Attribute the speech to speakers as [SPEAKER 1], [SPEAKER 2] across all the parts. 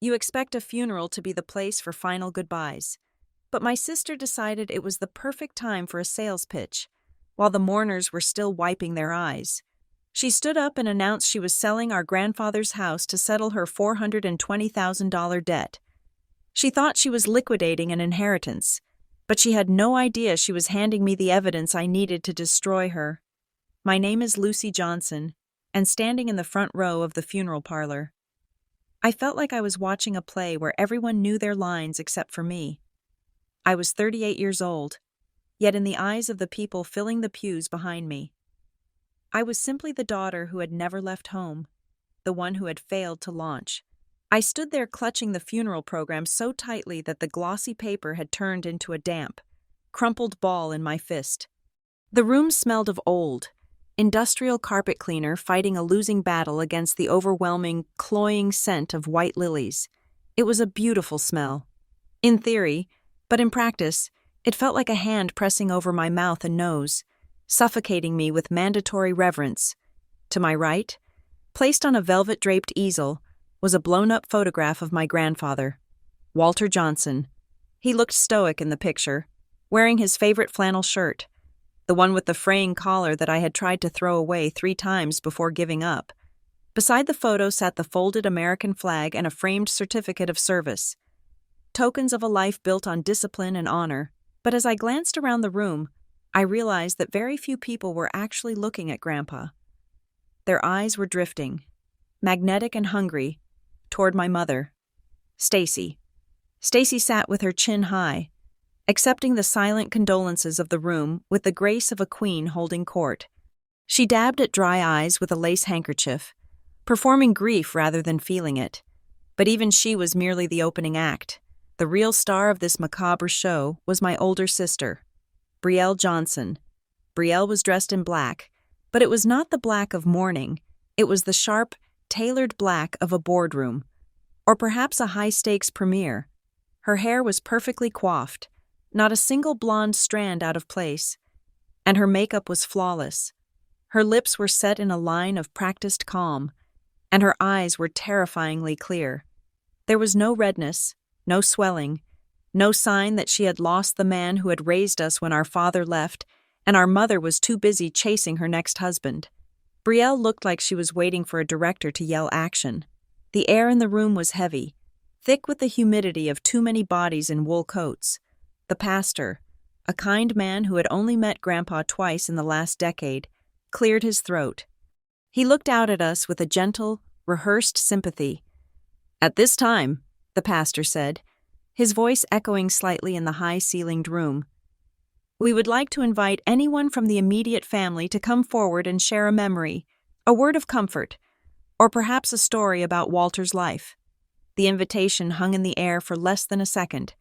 [SPEAKER 1] You expect a funeral to be the place for final goodbyes. But my sister decided it was the perfect time for a sales pitch, while the mourners were still wiping their eyes. She stood up and announced she was selling our grandfather's house to settle her $420,000 debt. She thought she was liquidating an inheritance, but she had no idea she was handing me the evidence I needed to destroy her. My name is Lucy Johnson, and standing in the front row of the funeral parlor, I felt like I was watching a play where everyone knew their lines except for me. I was 38 years old, yet in the eyes of the people filling the pews behind me, I was simply the daughter who had never left home, the one who had failed to launch. I stood there clutching the funeral program so tightly that the glossy paper had turned into a damp, crumpled ball in my fist. The room smelled of old, industrial carpet cleaner fighting a losing battle against the overwhelming, cloying scent of white lilies. It was a beautiful smell. In theory, but in practice, it felt like a hand pressing over my mouth and nose, suffocating me with mandatory reverence. To my right, placed on a velvet-draped easel, was a blown-up photograph of my grandfather, Walter Johnson. He looked stoic in the picture, wearing his favorite flannel shirt, the one with the fraying collar that I had tried to throw away 3 times before giving up. Beside the photo sat the folded American flag and a framed certificate of service, tokens of a life built on discipline and honor. But as I glanced around the room, I realized that very few people were actually looking at Grandpa. Their eyes were drifting, magnetic and hungry, toward my mother, Stacy. Stacy sat with her chin high, accepting the silent condolences of the room with the grace of a queen holding court. She dabbed at dry eyes with a lace handkerchief, performing grief rather than feeling it. But even she was merely the opening act. The real star of this macabre show was my older sister, Brielle Johnson. Brielle was dressed in black, but it was not the black of mourning. It was the sharp, tailored black of a boardroom, or perhaps a high-stakes premiere. Her hair was perfectly coiffed, not a single blonde strand out of place, and her makeup was flawless. Her lips were set in a line of practiced calm, and her eyes were terrifyingly clear. There was no redness, no swelling, no sign that she had lost the man who had raised us when our father left, and our mother was too busy chasing her next husband. Brielle looked like she was waiting for a director to yell action. The air in the room was heavy, thick with the humidity of too many bodies in wool coats. The pastor, a kind man who had only met Grandpa twice in the last decade, cleared his throat. He looked out at us with a gentle, rehearsed sympathy. "At this time," the pastor said, his voice echoing slightly in the high-ceilinged room, "we would like to invite anyone from the immediate family to come forward and share a memory, a word of comfort, or perhaps a story about Walter's life." The invitation hung in the air for less than a second.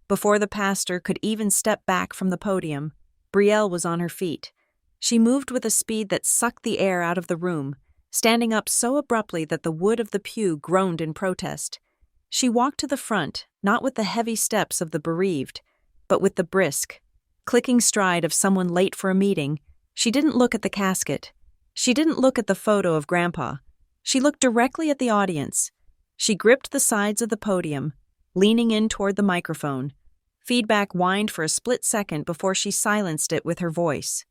[SPEAKER 1] Before the pastor could even step back from the podium, Brielle was on her feet. She moved with a speed that sucked the air out of the room, standing up so abruptly that the wood of the pew groaned in protest. She walked to the front, not with the heavy steps of the bereaved, but with the brisk, clicking stride of someone late for a meeting. She didn't look at the casket. She didn't look at the photo of Grandpa. She looked directly at the audience. She gripped the sides of the podium, leaning in toward the microphone. Feedback whined for a split second before she silenced it with her voice.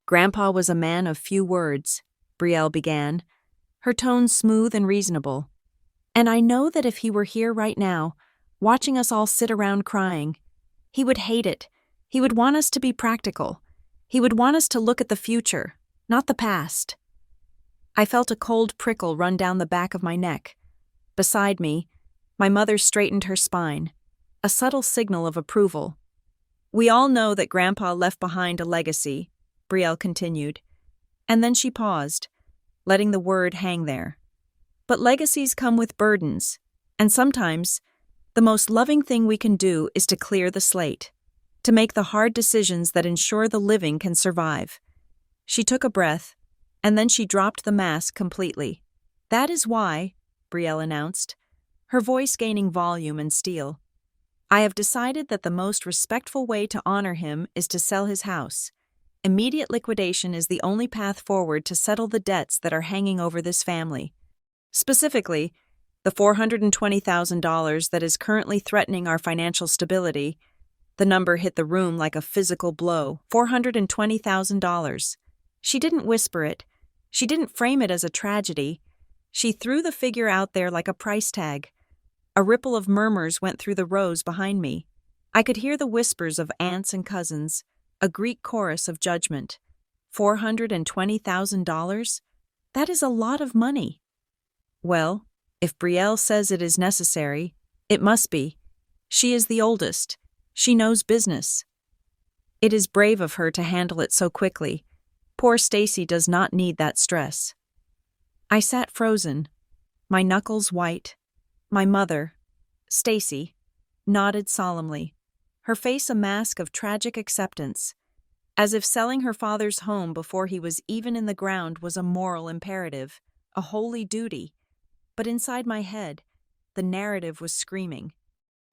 [SPEAKER 1] "Grandpa was a man of few words," Brielle began, her tone smooth and reasonable. "And I know that if he were here right now, watching us all sit around crying, he would hate it. He would want us to be practical. He would want us to look at the future, not the past." I felt a cold prickle run down the back of my neck. Beside me, my mother straightened her spine, a subtle signal of approval. "We all know that Grandpa left behind a legacy," Brielle continued, and then she paused, letting the word hang there. "But legacies come with burdens, and sometimes the most loving thing we can do is to clear the slate, to make the hard decisions that ensure the living can survive." She took a breath, and then she dropped the mask completely. "That is why," Brielle announced, her voice gaining volume and steel, "I have decided that the most respectful way to honor him is to sell his house. Immediate liquidation is the only path forward to settle the debts that are hanging over this family. Specifically, The $420,000 that is currently threatening our financial stability. The number hit the room like a physical blow. $420,000. She didn't whisper it. She didn't frame it as a tragedy. She threw the figure out there like a price tag. A ripple of murmurs went through the rows behind me. I could hear the whispers of aunts and cousins, a Greek chorus of judgment. $420,000? That is a lot of money. Well, if Brielle says it is necessary, it must be. She is the oldest. She knows business. It is brave of her to handle it so quickly. Poor Stacy does not need that stress. I sat frozen, my knuckles white. My mother, Stacy, nodded solemnly, her face a mask of tragic acceptance, as if selling her father's home before he was even in the ground was a moral imperative, a holy duty. But inside my head, the narrative was screaming.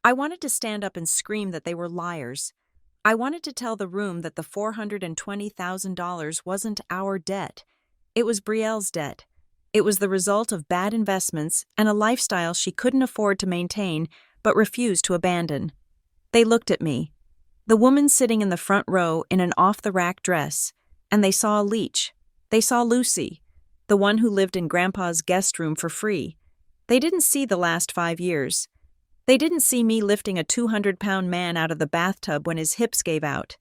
[SPEAKER 1] I wanted to stand up and scream that they were liars. I wanted to tell the room that the $420,000 wasn't our debt. It was Brielle's debt. It was the result of bad investments and a lifestyle she couldn't afford to maintain but refused to abandon. They looked at me, the woman sitting in the front row in an off-the-rack dress, and they saw a leech. They saw Lucy, the one who lived in Grandpa's guest room for free. They didn't see the last 5 years. They didn't see me lifting a 200-pound man out of the bathtub when his hips gave out.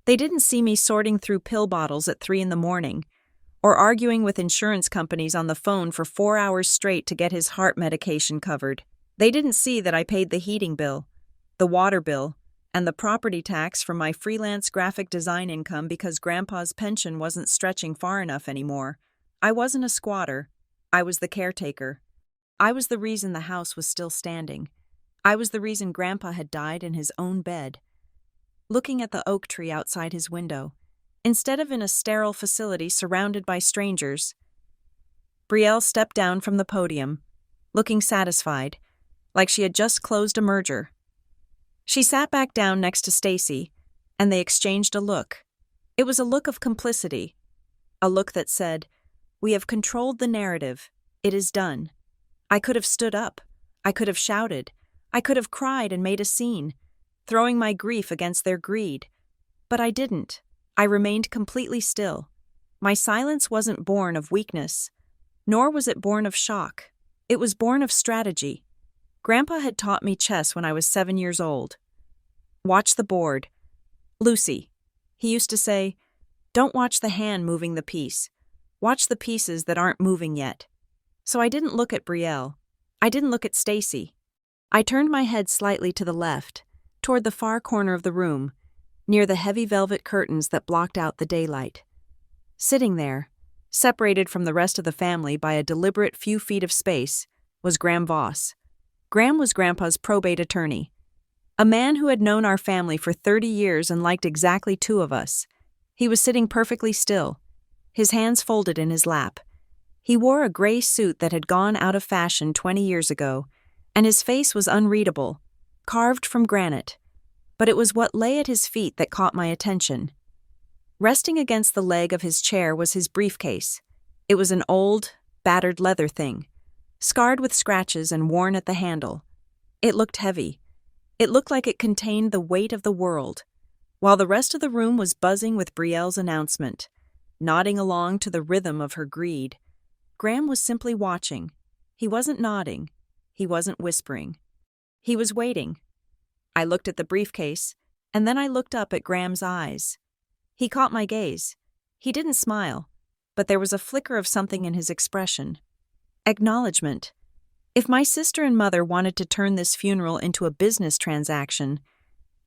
[SPEAKER 1] They didn't see me sorting through pill bottles at 3 a.m, or arguing with insurance companies on the phone for 4 hours straight to get his heart medication covered. They didn't see that I paid the heating bill, the water bill, and the property tax from my freelance graphic design income because Grandpa's pension wasn't stretching far enough anymore. I wasn't a squatter. I was the caretaker. I was the reason the house was still standing. I was the reason Grandpa had died in his own bed. Looking at the oak tree outside his window, instead of in a sterile facility surrounded by strangers, Brielle stepped down from the podium, looking satisfied, like she had just closed a merger. She sat back down next to Stacy, and they exchanged a look. It was a look of complicity, a look that said, "We have controlled the narrative. It is done." I could have stood up. I could have shouted. I could have cried and made a scene, throwing my grief against their greed. But I didn't. I remained completely still. My silence wasn't born of weakness, nor was it born of shock. It was born of strategy. Grandpa had taught me chess when I was 7 years old. Watch the board. Lucy, he used to say, don't watch the hand moving the piece. Watch the pieces that aren't moving yet. So I didn't look at Brielle. I didn't look at Stacy. I turned my head slightly to the left, toward the far corner of the room, near the heavy velvet curtains that blocked out the daylight. Sitting there, separated from the rest of the family by a deliberate few feet of space, was Graham Voss. Graham was Grandpa's probate attorney, a man who had known our family for 30 years and liked exactly 2 of us. He was sitting perfectly still, his hands folded in his lap. He wore a gray suit that had gone out of fashion 20 years ago, and his face was unreadable, carved from granite. But it was what lay at his feet that caught my attention. Resting against the leg of his chair was his briefcase. It was an old, battered leather thing, scarred with scratches and worn at the handle. It looked heavy. It looked like it contained the weight of the world, while the rest of the room was buzzing with Brielle's announcement, nodding along to the rhythm of her greed. Graham was simply watching. He wasn't nodding. He wasn't whispering. He was waiting. I looked at the briefcase, and then I looked up at Graham's eyes. He caught my gaze. He didn't smile, but there was a flicker of something in his expression. Acknowledgement. If my sister and mother wanted to turn this funeral into a business transaction,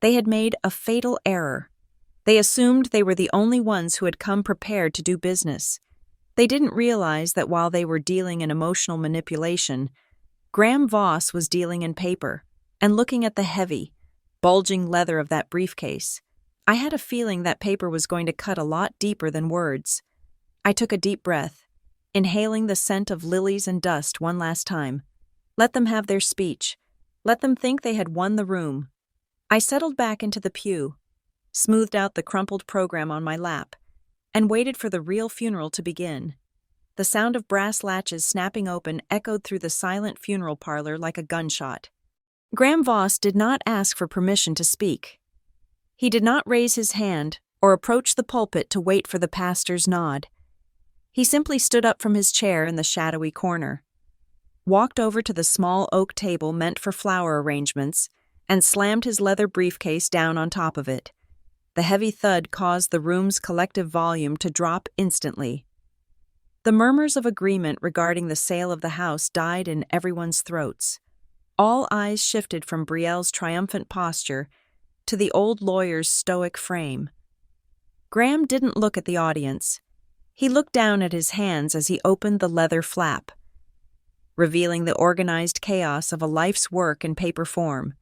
[SPEAKER 1] they had made a fatal error. They assumed they were the only ones who had come prepared to do business. They didn't realize that while they were dealing in emotional manipulation, Graham Voss was dealing in paper and looking at the heavy, bulging leather of that briefcase. I had a feeling that paper was going to cut a lot deeper than words. I took a deep breath, inhaling the scent of lilies and dust one last time. Let them have their speech. Let them think they had won the room. I settled back into the pew, smoothed out the crumpled program on my lap, and waited for the real funeral to begin. The sound of brass latches snapping open echoed through the silent funeral parlor like a gunshot. Graham Voss did not ask for permission to speak. He did not raise his hand or approach the pulpit to wait for the pastor's nod. He simply stood up from his chair in the shadowy corner, walked over to the small oak table meant for flower arrangements, and slammed his leather briefcase down on top of it. The heavy thud caused the room's collective volume to drop instantly. The murmurs of agreement regarding the sale of the house died in everyone's throats. All eyes shifted from Brielle's triumphant posture to the old lawyer's stoic frame. Graham didn't look at the audience. He looked down at his hands as he opened the leather flap, revealing the organized chaos of a life's work in paper form.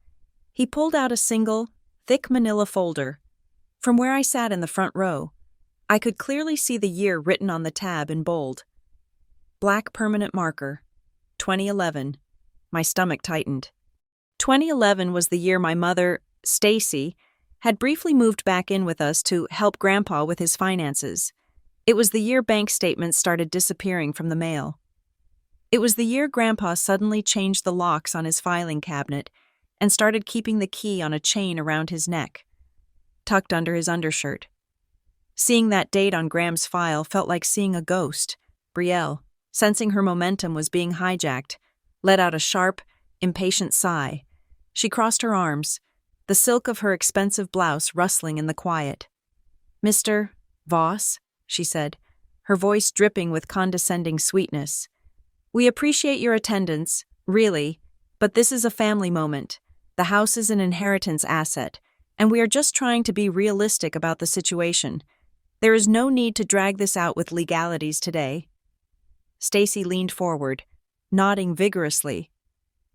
[SPEAKER 1] He pulled out a single, thick manila folder. From where I sat in the front row, I could clearly see the year written on the tab in bold. Black permanent marker, 2011. My stomach tightened. 2011 was the year my mother, Stacy, had briefly moved back in with us to help Grandpa with his finances. It was the year bank statements started disappearing from the mail. It was the year Grandpa suddenly changed the locks on his filing cabinet and started keeping the key on a chain around his neck, tucked under his undershirt. Seeing that date on Graham's file felt like seeing a ghost. Brielle, sensing her momentum was being hijacked, let out a sharp, impatient sigh. She crossed her arms, the silk of her expensive blouse rustling in the quiet. "Mr. Voss," she said, her voice dripping with condescending sweetness. "We appreciate your attendance, really, but this is a family moment. The house is an inheritance asset, and we are just trying to be realistic about the situation. There is no need to drag this out with legalities today." Stacy leaned forward, nodding vigorously.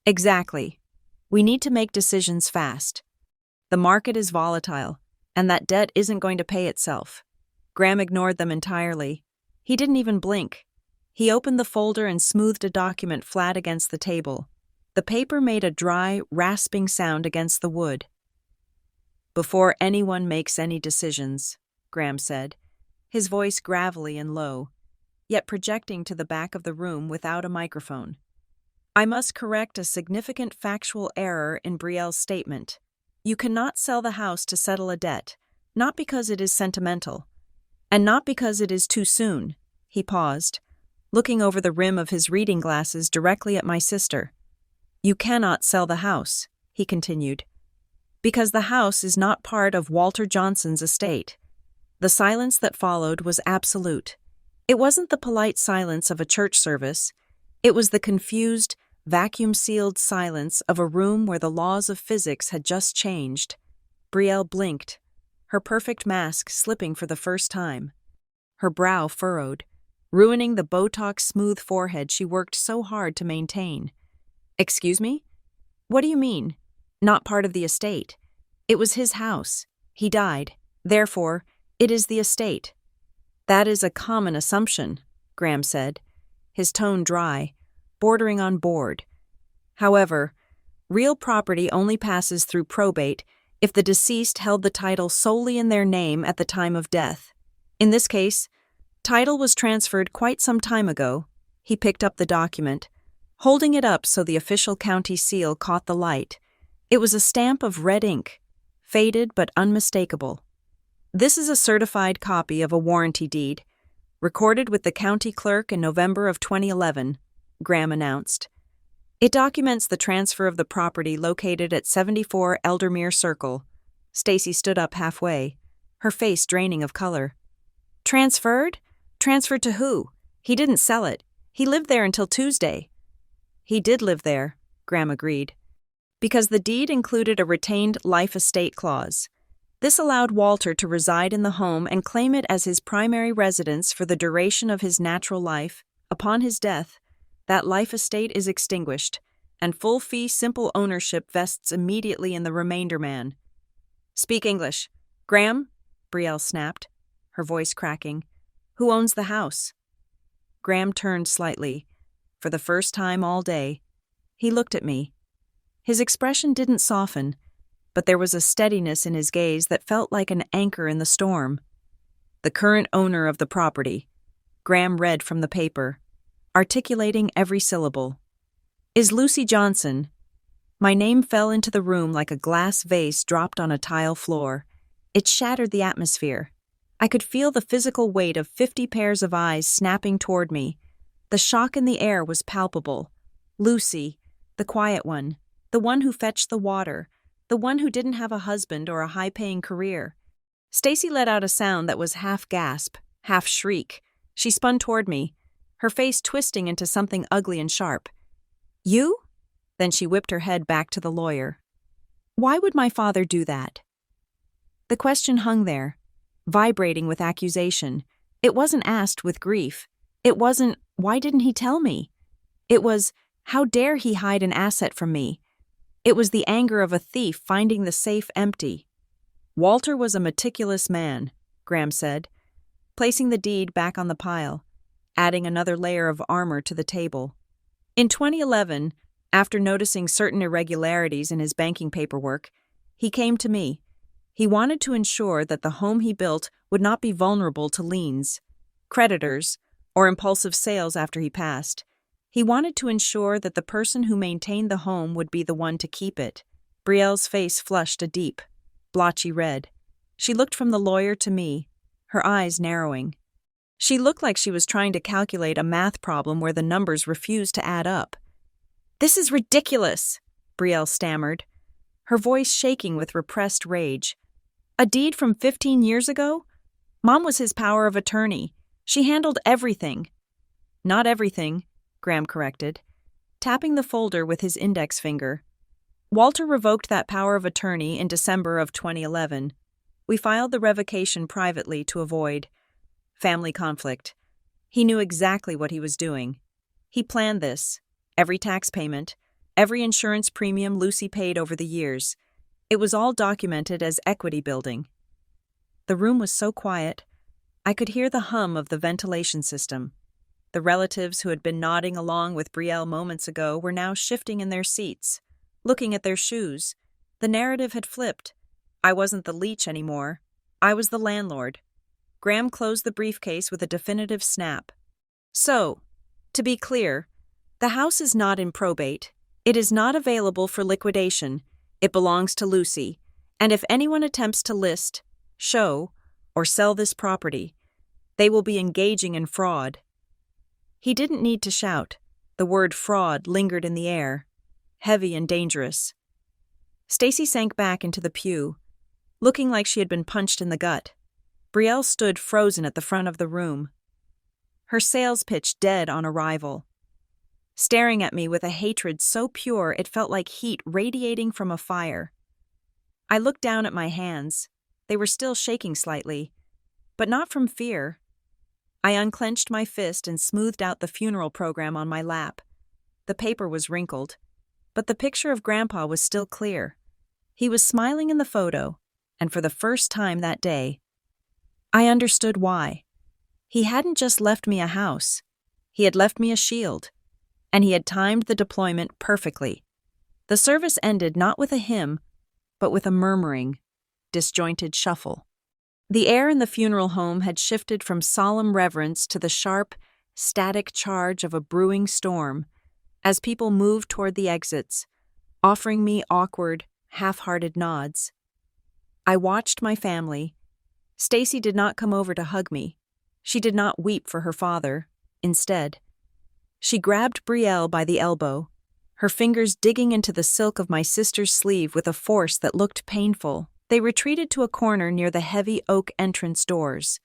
[SPEAKER 1] "Exactly. We need to make decisions fast. The market is volatile, and that debt isn't going to pay itself." Graham ignored them entirely. He didn't even blink. He opened the folder and smoothed a document flat against the table. The paper made a dry, rasping sound against the wood. "Before anyone makes any decisions," Graham said, his voice gravelly and low, yet projecting to the back of the room without a microphone, "I must correct a significant factual error in Brielle's statement. You cannot sell the house to settle a debt, not because it is sentimental, and not because it is too soon." He paused, looking over the rim of his reading glasses directly at my sister. "You cannot sell the house," he continued, "because the house is not part of Walter Johnson's estate." The silence that followed was absolute. It wasn't the polite silence of a church service. It was the confused, vacuum-sealed silence of a room where the laws of physics had just changed. Brielle blinked, her perfect mask slipping for the first time. Her brow furrowed, ruining the Botox-smooth forehead she worked so hard to maintain. "Excuse me? What do you mean? Not part of the estate? It was his house. He died. Therefore, it is the estate." "That is a common assumption," Graham said, his tone dry, bordering on bored. "However, real property only passes through probate if the deceased held the title solely in their name at the time of death. In this case, title was transferred quite some time ago." He picked up the document, holding it up so the official county seal caught the light. It was a stamp of red ink, faded but unmistakable. "This is a certified copy of a warranty deed, recorded with the county clerk in November of 2011, Graham announced. "It documents the transfer of the property located at 74 Eldermere Circle." Stacy stood up halfway, her face draining of color. "Transferred? Transferred to who? He didn't sell it. He lived there until Tuesday." "He did live there," Graham agreed, "because the deed included a retained life estate clause. This allowed Walter to reside in the home and claim it as his primary residence for the duration of his natural life. Upon his death, that life estate is extinguished, and full fee simple ownership vests immediately in the remainder man." "Speak English. Graham?" Brielle snapped, her voice cracking. "Who owns the house?" Graham turned slightly. For the first time all day, he looked at me. His expression didn't soften, but there was a steadiness in his gaze that felt like an anchor in the storm. "The current owner of the property," Graham read from the paper, articulating every syllable. Is Lucy Johnson. My name fell into the room like a glass vase dropped on a tile floor. It shattered the atmosphere. I could feel the physical weight of 50 pairs of eyes snapping toward me. The shock in the air was palpable. Lucy, the quiet one, the one who fetched the water, the one who didn't have a husband or a high-paying career. Stacy let out a sound that was half gasp, half shriek. She spun toward me, her face twisting into something ugly and sharp. You? Then she whipped her head back to the lawyer. Why would my father do that? The question hung there, vibrating with accusation. It wasn't asked with grief. It wasn't, why didn't he tell me? It was, how dare he hide an asset from me? It was the anger of a thief finding the safe empty. Walter was a meticulous man, Graham said, placing the deed back on the pile, adding another layer of armor to the table. In 2011, after noticing certain irregularities in his banking paperwork, he came to me. He wanted to ensure that the home he built would not be vulnerable to liens, creditors, or impulsive sales after he passed. He wanted to ensure that the person who maintained the home would be the one to keep it. Brielle's face flushed a deep, blotchy red. She looked from the lawyer to me, her eyes narrowing. She looked like she was trying to calculate a math problem where the numbers refused to add up. This is ridiculous, Brielle stammered, her voice shaking with repressed rage. A deed from 15 years ago? Mom was his power of attorney. She handled everything. Not everything, Graham corrected, tapping the folder with his index finger. Walter revoked that power of attorney in December of 2011. We filed the revocation privately to avoid family conflict. He knew exactly what he was doing. He planned this. Every tax payment, every insurance premium Lucy paid over the years. It was all documented as equity building. The room was so quiet, I could hear the hum of the ventilation system. The relatives who had been nodding along with Brielle moments ago were now shifting in their seats, looking at their shoes. The narrative had flipped. I wasn't the leech anymore. I was the landlord. Graham closed the briefcase with a definitive snap. So, to be clear, the house is not in probate. It is not available for liquidation. It belongs to Lucy. And if anyone attempts to list, show, or sell this property, they will be engaging in fraud. He didn't need to shout. The word fraud lingered in the air, heavy and dangerous. Stacy sank back into the pew, looking like she had been punched in the gut. Brielle stood frozen at the front of the room, her sales pitch dead on arrival, staring at me with a hatred so pure it felt like heat radiating from a fire. I looked down at my hands. They were still shaking slightly, but not from fear. I unclenched my fist and smoothed out the funeral program on my lap. The paper was wrinkled, but the picture of Grandpa was still clear. He was smiling in the photo, and for the first time that day, I understood why. He hadn't just left me a house. He had left me a shield, and he had timed the deployment perfectly. The service ended not with a hymn, but with a murmuring, disjointed shuffle. The air in the funeral home had shifted from solemn reverence to the sharp, static charge of a brewing storm as people moved toward the exits, offering me awkward, half-hearted nods. I watched my family. Stacy did not come over to hug me. She did not weep for her father. Instead, she grabbed Brielle by the elbow, her fingers digging into the silk of my sister's sleeve with a force that looked painful. They retreated to a corner near the heavy oak entrance doors.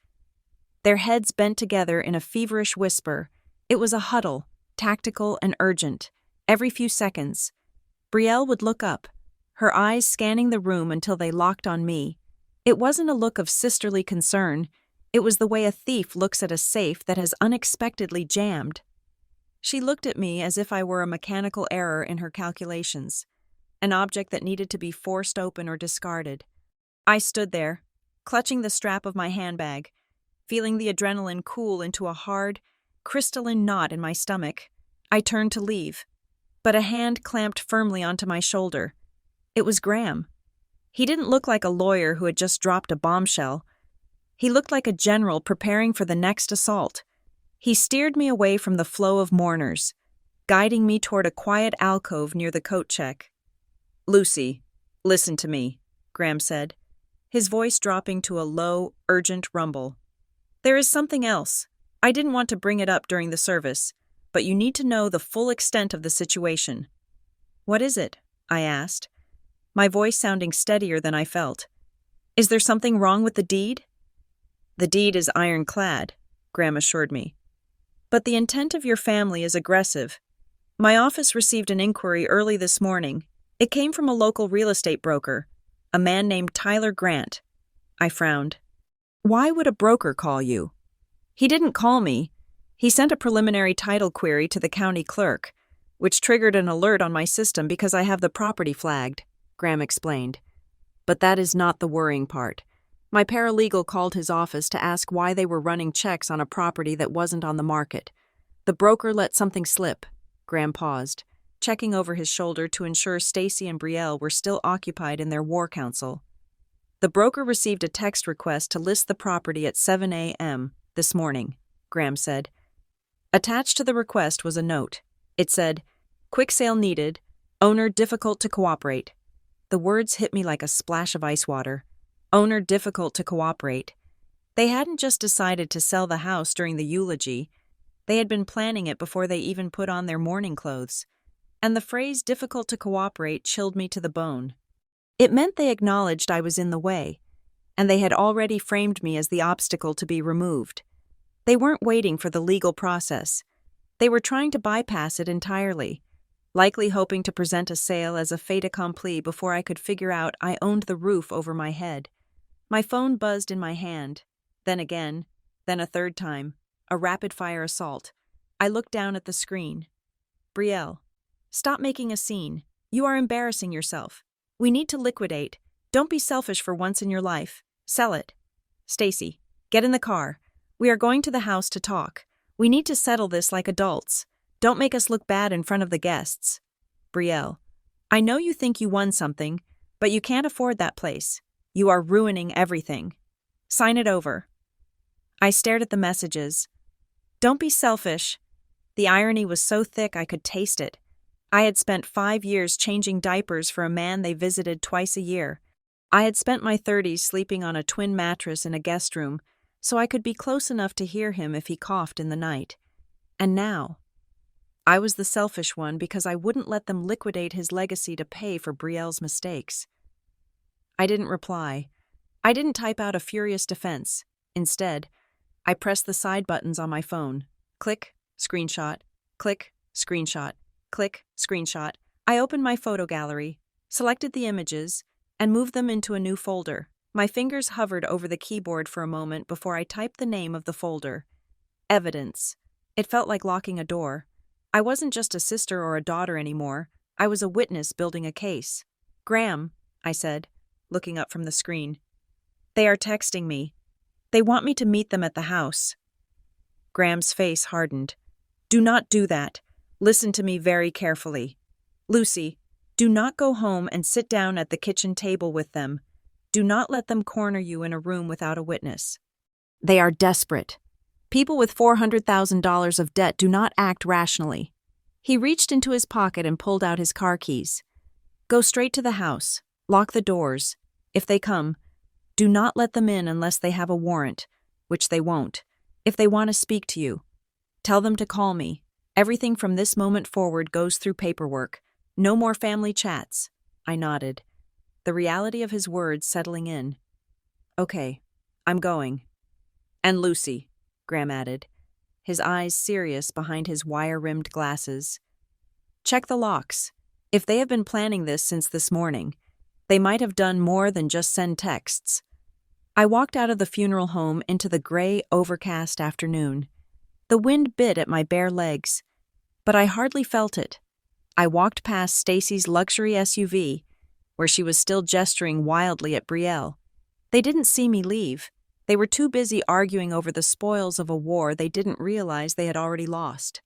[SPEAKER 1] Their heads bent together in a feverish whisper. It was a huddle, tactical and urgent. Every few seconds, Brielle would look up, her eyes scanning the room until they locked on me. It wasn't a look of sisterly concern. It was the way a thief looks at a safe that has unexpectedly jammed. She looked at me as if I were a mechanical error in her calculations, an object that needed to be forced open or discarded. I stood there, clutching the strap of my handbag, feeling the adrenaline cool into a hard, crystalline knot in my stomach. I turned to leave, but a hand clamped firmly onto my shoulder. It was Graham. He didn't look like a lawyer who had just dropped a bombshell. He looked like a general preparing for the next assault. He steered me away from the flow of mourners, guiding me toward a quiet alcove near the coat check. "Lucy, listen to me," Graham said, his voice dropping to a low, urgent rumble. "There is something else. I didn't want to bring it up during the service, but you need to know the full extent of the situation." "What is it?" I asked, my voice sounding steadier than I felt. "Is there something wrong with the deed?" "The deed is ironclad," Graham assured me. "But the intent of your family is aggressive. My office received an inquiry early this morning. It came from a local real estate broker, a man named Tyler Grant." I frowned. "Why would a broker call you?" "He didn't call me. He sent a preliminary title query to the county clerk, which triggered an alert on my system because I have the property flagged," Graham explained. "But that is not the worrying part. My paralegal called his office to ask why they were running checks on a property that wasn't on the market. The broker let something slip." Graham paused, checking over his shoulder to ensure Stacy and Brielle were still occupied in their war council. "The broker received a text request to list the property at 7 a.m. this morning," Graham said. Attached to the request was a note. It said, "Quick sale needed. Owner difficult to cooperate." The words hit me like a splash of ice water. Owner difficult to cooperate. They hadn't just decided to sell the house during the eulogy. They had been planning it before they even put on their mourning clothes. And the phrase difficult to cooperate chilled me to the bone. It meant they acknowledged I was in the way, and they had already framed me as the obstacle to be removed. They weren't waiting for the legal process. They were trying to bypass it entirely, likely hoping to present a sale as a fait accompli before I could figure out I owned the roof over my head. My phone buzzed in my hand, then again, then a third time, a rapid-fire assault. I looked down at the screen. "Brielle, stop making a scene. You are embarrassing yourself. We need to liquidate. Don't be selfish for once in your life. Sell it. Stacy, get in the car. We are going to the house to talk. We need to settle this like adults. Don't make us look bad in front of the guests." "Brielle, I know you think you won something, but you can't afford that place. You are ruining everything. Sign it over." I stared at the messages. "Don't be selfish." The irony was so thick I could taste it. I had spent 5 years changing diapers for a man they visited twice a year. I had spent my 30s sleeping on a twin mattress in a guest room, so I could be close enough to hear him if he coughed in the night. And now, I was the selfish one because I wouldn't let them liquidate his legacy to pay for Brielle's mistakes. I didn't reply. I didn't type out a furious defense. Instead, I pressed the side buttons on my phone. Click, screenshot, click, screenshot, click, screenshot. I opened my photo gallery, selected the images, and moved them into a new folder. My fingers hovered over the keyboard for a moment before I typed the name of the folder. Evidence. It felt like locking a door. I wasn't just a sister or a daughter anymore. I was a witness building a case. "Graham," I said, looking up from the screen. "They are texting me. They want me to meet them at the house." Graham's face hardened. "Do not do that. Listen to me very carefully. Lucy, do not go home and sit down at the kitchen table with them. Do not let them corner you in a room without a witness. They are desperate. People with $400,000 of debt do not act rationally." He reached into his pocket and pulled out his car keys. "Go straight to the house. Lock the doors. If they come, do not let them in unless they have a warrant, which they won't. If they want to speak to you, tell them to call me. Everything from this moment forward goes through paperwork. No more family chats." I nodded, the reality of his words settling in. "Okay, I'm going." "And Lucy," Graham added, his eyes serious behind his wire-rimmed glasses. "Check the locks. If they have been planning this since this morning, they might have done more than just send texts." I walked out of the funeral home into the gray, overcast afternoon. The wind bit at my bare legs, but I hardly felt it. I walked past Stacy's luxury SUV, where she was still gesturing wildly at Brielle. They didn't see me leave. They were too busy arguing over the spoils of a war they didn't realize they had already lost.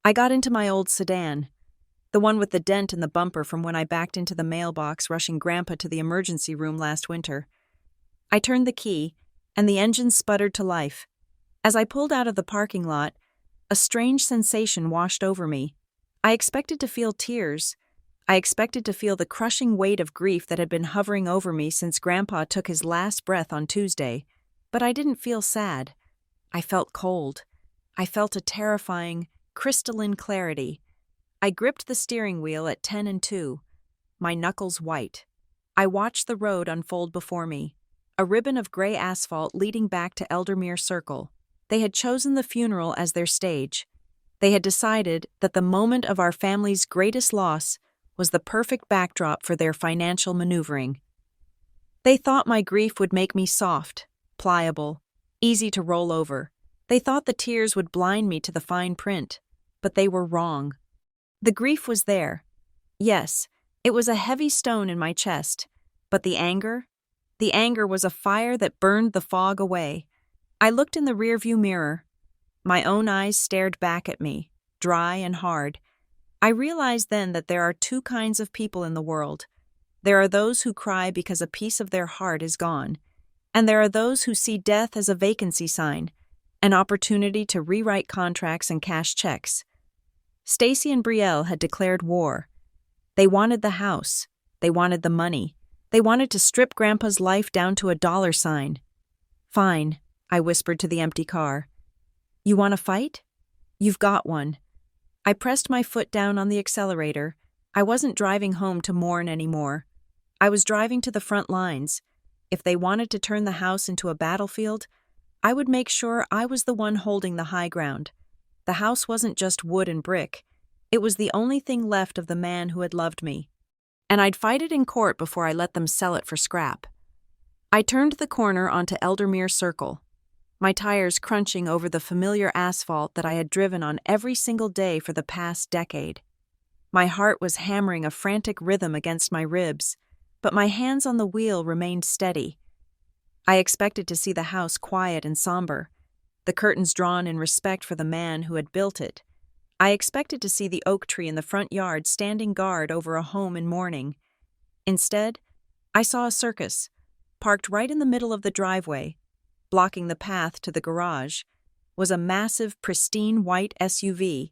[SPEAKER 1] I got into my old sedan, the one with the dent in the bumper from when I backed into the mailbox rushing Grandpa to the emergency room last winter. I turned the key, and the engine sputtered to life. As I pulled out of the parking lot, A strange sensation washed over me. I expected to feel tears. I expected to feel the crushing weight of grief that had been hovering over me since Grandpa took his last breath on Tuesday. But I didn't feel sad. I felt cold. I felt a terrifying, crystalline clarity. I gripped the steering wheel at 10 and 2, my knuckles white. I watched the road unfold before me, a ribbon of gray asphalt leading back to Eldermere Circle. They had chosen the funeral as their stage. They had decided that the moment of our family's greatest loss was the perfect backdrop for their financial maneuvering. They thought my grief would make me soft, pliable, easy to roll over. They thought the tears would blind me to the fine print, but they were wrong. The grief was there. Yes, it was a heavy stone in my chest, but the anger was a fire that burned the fog away. I looked in the rearview mirror. My own eyes stared back at me, dry and hard. I realized then that there are two kinds of people in the world. There are those who cry because a piece of their heart is gone, and there are those who see death as a vacancy sign, an opportunity to rewrite contracts and cash checks. Stacy and Brielle had declared war. They wanted the house. They wanted the money. They wanted to strip Grandpa's life down to a dollar sign. "Fine," I whispered to the empty car. "You want to fight? You've got one." I pressed my foot down on the accelerator. I wasn't driving home to mourn anymore. I was driving to the front lines. If they wanted to turn the house into a battlefield, I would make sure I was the one holding the high ground. The house wasn't just wood and brick. It was the only thing left of the man who had loved me. And I'd fight it in court before I let them sell it for scrap. I turned the corner onto Eldermere Circle, my tires crunching over the familiar asphalt that I had driven on every single day for the past decade. My heart was hammering a frantic rhythm against my ribs, but my hands on the wheel remained steady. I expected to see the house quiet and somber, the curtains drawn in respect for the man who had built it. I expected to see the oak tree in the front yard standing guard over a home in mourning. Instead, I saw a circus, parked right in the middle of the driveway. Blocking the path to the garage was a massive, pristine white SUV.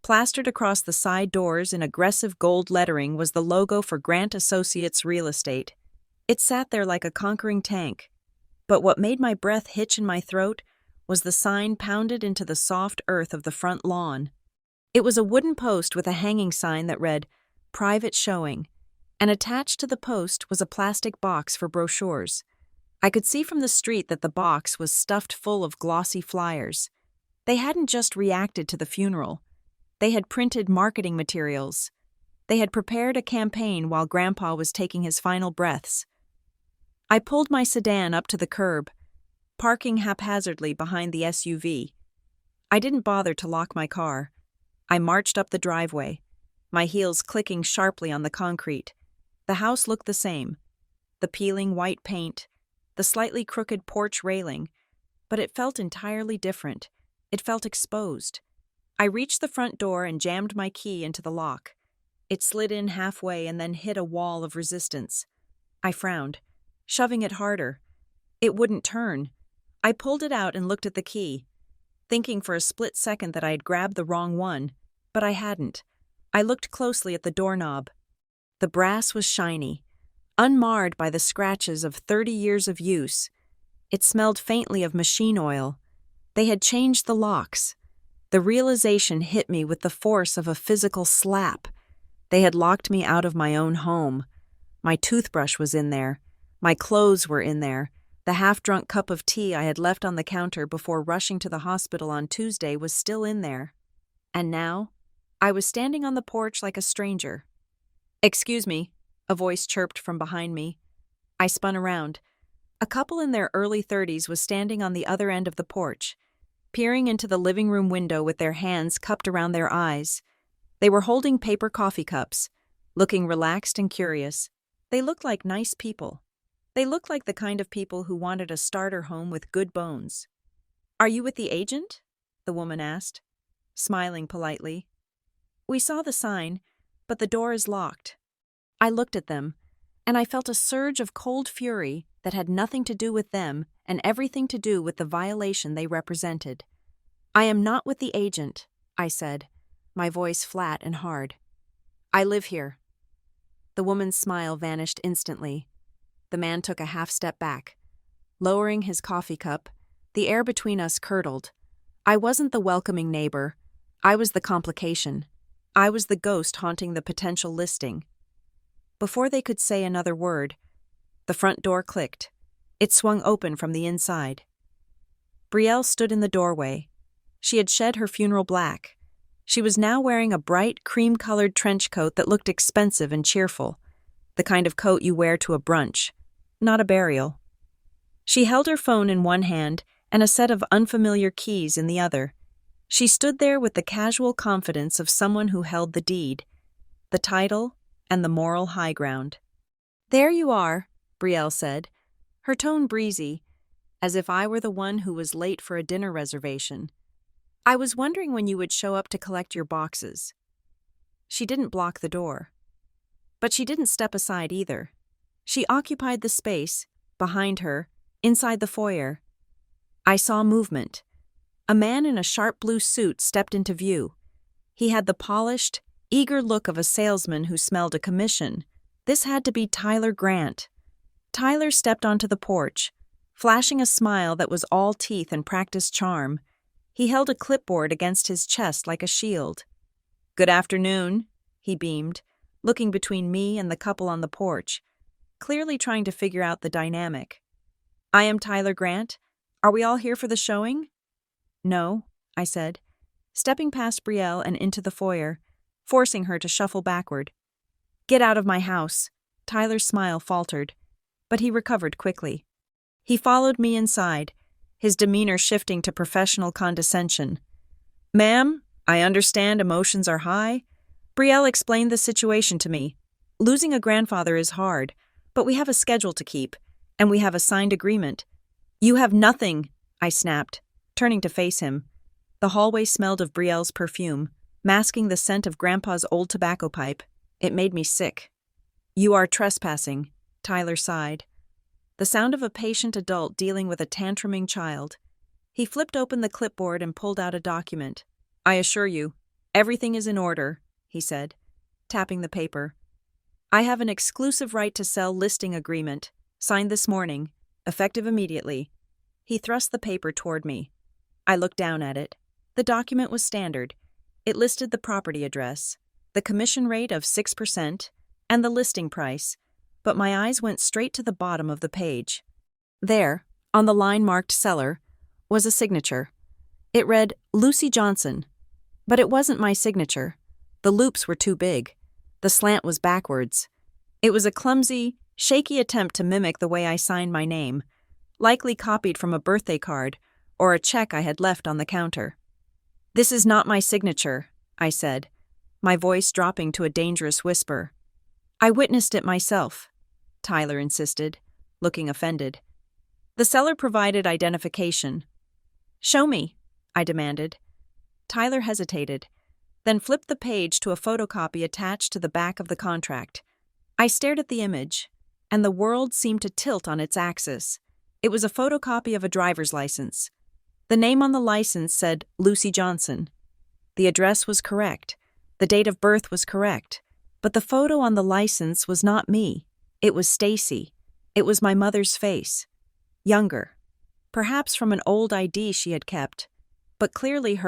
[SPEAKER 1] Plastered across the side doors in aggressive gold lettering was the logo for Grant Associates Real Estate. It sat there like a conquering tank. But what made my breath hitch in my throat was the sign pounded into the soft earth of the front lawn. It was a wooden post with a hanging sign that read, "Private Showing," and attached to the post was a plastic box for brochures. I could see from the street that the box was stuffed full of glossy flyers. They hadn't just reacted to the funeral. They had printed marketing materials. They had prepared a campaign while Grandpa was taking his final breaths. I pulled my sedan up to the curb, parking haphazardly behind the SUV. I didn't bother to lock my car. I marched up the driveway, my heels clicking sharply on the concrete. The house looked the same. The peeling white paint, the slightly crooked porch railing, but it felt entirely different. It felt exposed. I reached the front door and jammed my key into the lock. It slid in halfway and then hit a wall of resistance. I frowned, shoving it harder. It wouldn't turn. I pulled it out and looked at the key, thinking for a split second that I had grabbed the wrong one, but I hadn't. I looked closely at the doorknob. The brass was shiny, unmarred by the scratches of 30 years of use. It smelled faintly of machine oil. They had changed the locks. The realization hit me with the force of a physical slap. They had locked me out of my own home. My toothbrush was in there. My clothes were in there. The half-drunk cup of tea I had left on the counter before rushing to the hospital on Tuesday was still in there. And now, I was standing on the porch like a stranger. "Excuse me," a voice chirped from behind me. I spun around. A couple in their early 30s was standing on the other end of the porch, peering into the living room window with their hands cupped around their eyes. They were holding paper coffee cups, looking relaxed and curious. They looked like nice people. They looked like the kind of people who wanted a starter home with good bones. "Are you with the agent?" the woman asked, smiling politely. "We saw the sign, but the door is locked." I looked at them, and I felt a surge of cold fury that had nothing to do with them and everything to do with the violation they represented. I am not with the agent, I said, my voice flat and hard. I live here. The woman's smile vanished instantly. The man took a half step back. Lowering his coffee cup, the air between us curdled. I wasn't the welcoming neighbor. I was the complication. I was the ghost haunting the potential listing. Before they could say another word, the front door clicked. It swung open from the inside. Brielle stood in the doorway. She had shed her funeral black. She was now wearing a bright, cream-colored trench coat that looked expensive and cheerful, the kind of coat you wear to a brunch, not a burial. She held her phone in one hand and a set of unfamiliar keys in the other. She stood there with the casual confidence of someone who held the deed, the title, and the moral high ground. "There you are," Brielle said, her tone breezy, as if I were the one who was late for a dinner reservation. "I was wondering when you would show up to collect your boxes." She didn't block the door. But she didn't step aside either. She occupied the space, behind her, inside the foyer. I saw movement. A man in a sharp blue suit stepped into view. He had the polished, eager look of a salesman who smelled a commission. This had to be Tyler Grant. Tyler stepped onto the porch, flashing a smile that was all teeth and practiced charm. He held a clipboard against his chest like a shield. "Good afternoon," he beamed, looking between me and the couple on the porch, clearly trying to figure out the dynamic. "I am Tyler Grant. Are we all here for the showing?" "No," I said, stepping past Brielle and into the foyer, forcing her to shuffle backward. "Get out of my house." Tyler's smile faltered, but he recovered quickly. He followed me inside, his demeanor shifting to professional condescension. "Ma'am, I understand emotions are high." Brielle explained the situation to me. "Losing a grandfather is hard, but we have a schedule to keep, and we have a signed agreement." "You have nothing," I snapped, turning to face him. The hallway smelled of Brielle's perfume, masking the scent of Grandpa's old tobacco pipe. It made me sick. "You are trespassing," Tyler sighed. The sound of a patient adult dealing with a tantruming child. He flipped open the clipboard and pulled out a document. "I assure you, everything is in order," he said, tapping the paper. "I have an exclusive right to sell listing agreement, signed this morning, effective immediately." He thrust the paper toward me. I looked down at it. The document was standard. It listed the property address, the commission rate of 6%, and the listing price, but my eyes went straight to the bottom of the page. There, on the line marked seller, was a signature. It read, "Lucy Johnson." But it wasn't my signature. The loops were too big. The slant was backwards. It was a clumsy, shaky attempt to mimic the way I signed my name, likely copied from a birthday card or a check I had left on the counter. "This is not my signature," I said, my voice dropping to a dangerous whisper. "I witnessed it myself," Tyler insisted, looking offended. The seller provided identification. "Show me," I demanded. Tyler hesitated, then flipped the page to a photocopy attached to the back of the contract. I stared at the image, and the world seemed to tilt on its axis. It was a photocopy of a driver's license. The name on the license said Lucy Johnson. The address was correct. The date of birth was correct. But the photo on the license was not me. It was Stacy. It was my mother's face. Younger. Perhaps from an old ID she had kept. But clearly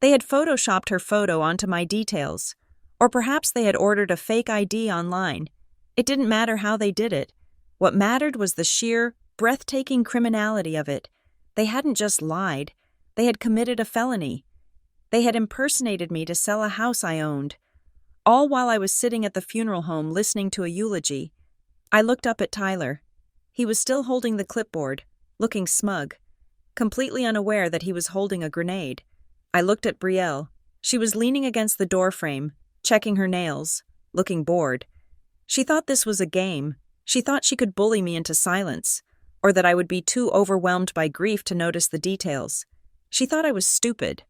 [SPEAKER 1] they had photoshopped her photo onto my details. Or perhaps they had ordered a fake ID online. It didn't matter how they did it. What mattered was the sheer, breathtaking criminality of it. They hadn't just lied. They had committed a felony. They had impersonated me to sell a house I owned. All while I was sitting at the funeral home listening to a eulogy. I looked up at Tyler. He was still holding the clipboard, looking smug, completely unaware that he was holding a grenade. I looked at Brielle. She was leaning against the doorframe, checking her nails, looking bored. She thought this was a game. She thought she could bully me into silence, or that I would be too overwhelmed by grief to notice the details. She thought I was stupid.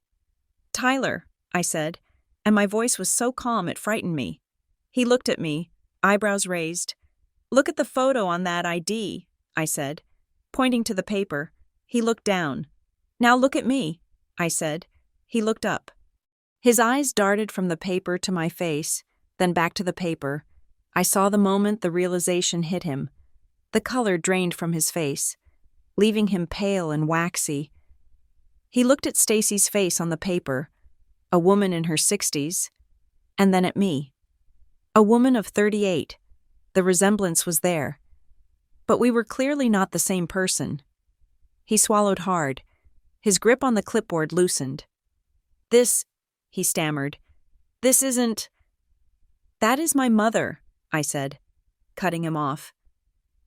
[SPEAKER 1] "Tyler," I said, and my voice was so calm it frightened me. He looked at me, eyebrows raised. "Look at the photo on that ID," I said, pointing to the paper. He looked down. "Now look at me." I said. He looked up. His eyes darted from the paper to my face, then back to the paper. I saw the moment the realization hit him. The color drained from his face, leaving him pale and waxy. He looked at Stacy's face on the paper, a woman in her 60s, and then at me. A woman of 38. The resemblance was there. But we were clearly not the same person. He swallowed hard. His grip on the clipboard loosened. "This," he stammered. "This isn't—" "That is my mother," I said, cutting him off.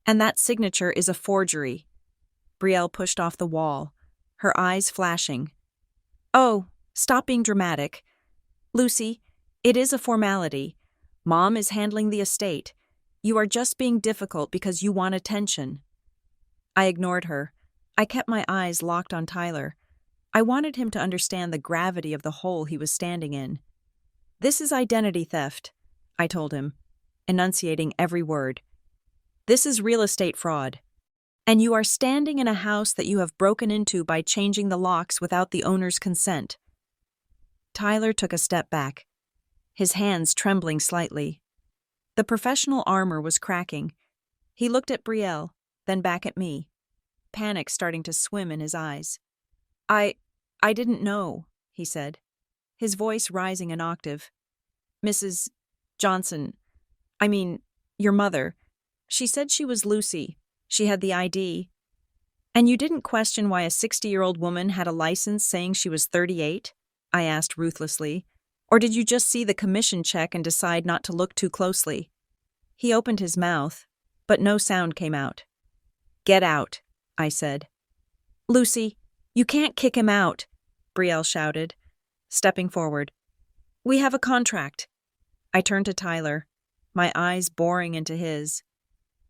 [SPEAKER 1] "And that signature is a forgery." Brielle pushed off the wall, her eyes flashing. "Oh, stop being dramatic. Lucy, it is a formality. Mom is handling the estate. You are just being difficult because you want attention." I ignored her. I kept my eyes locked on Tyler. I wanted him to understand the gravity of the hole he was standing in. "This is identity theft," I told him, enunciating every word. "This is real estate fraud. And you are standing in a house that you have broken into by changing the locks without the owner's consent." Tyler took a step back, his hands trembling slightly. The professional armor was cracking. He looked at Brielle, then back at me, panic starting to swim in his eyes. I didn't know," he said, his voice rising an octave. "Mrs. Johnson, I mean, your mother, she said she was Lucy. She had the ID. And you didn't question why a 60-year-old woman had a license saying she was 38? I asked ruthlessly. Or did you just see the commission check and decide not to look too closely?" He opened his mouth, but no sound came out. "Get out," I said. "Lucy, you can't kick him out," Brielle shouted, stepping forward. "We have a contract." I turned to Tyler, my eyes boring into his.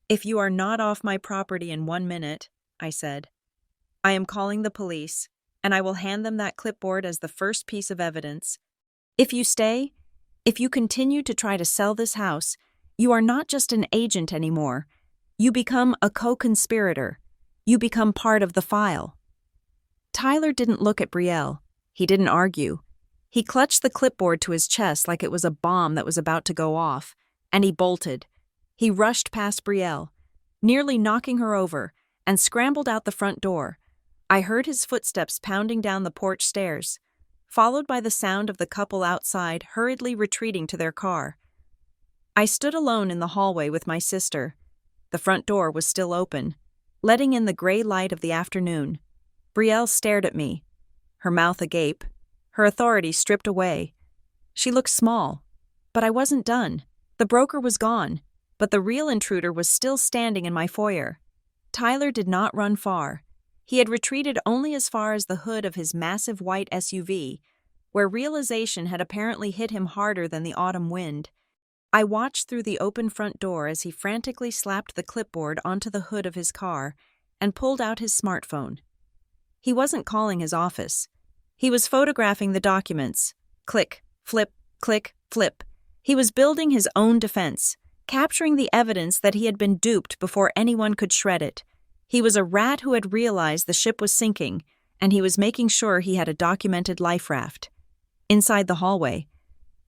[SPEAKER 1] "If you are not off my property in 1 minute," I said, "I am calling the police, and I will hand them that clipboard as the first piece of evidence. If you stay, if you continue to try to sell this house, you are not just an agent anymore. You become a co-conspirator. You become part of the file." Tyler didn't look at Brielle. He didn't argue. He clutched the clipboard to his chest like it was a bomb that was about to go off, and he bolted. He rushed past Brielle, nearly knocking her over, and scrambled out the front door. I heard his footsteps pounding down the porch stairs, followed by the sound of the couple outside hurriedly retreating to their car. I stood alone in the hallway with my sister. The front door was still open, letting in the gray light of the afternoon. Brielle stared at me, her mouth agape, her authority stripped away. She looked small, but I wasn't done. The broker was gone, but the real intruder was still standing in my foyer. Tyler did not run far. He had retreated only as far as the hood of his massive white SUV, where realization had apparently hit him harder than the autumn wind. I watched through the open front door as he frantically slapped the clipboard onto the hood of his car and pulled out his smartphone. He wasn't calling his office. He was photographing the documents. Click, flip, click, flip. He was building his own defense, capturing the evidence that he had been duped before anyone could shred it. He was a rat who had realized the ship was sinking, and he was making sure he had a documented life raft. Inside the hallway,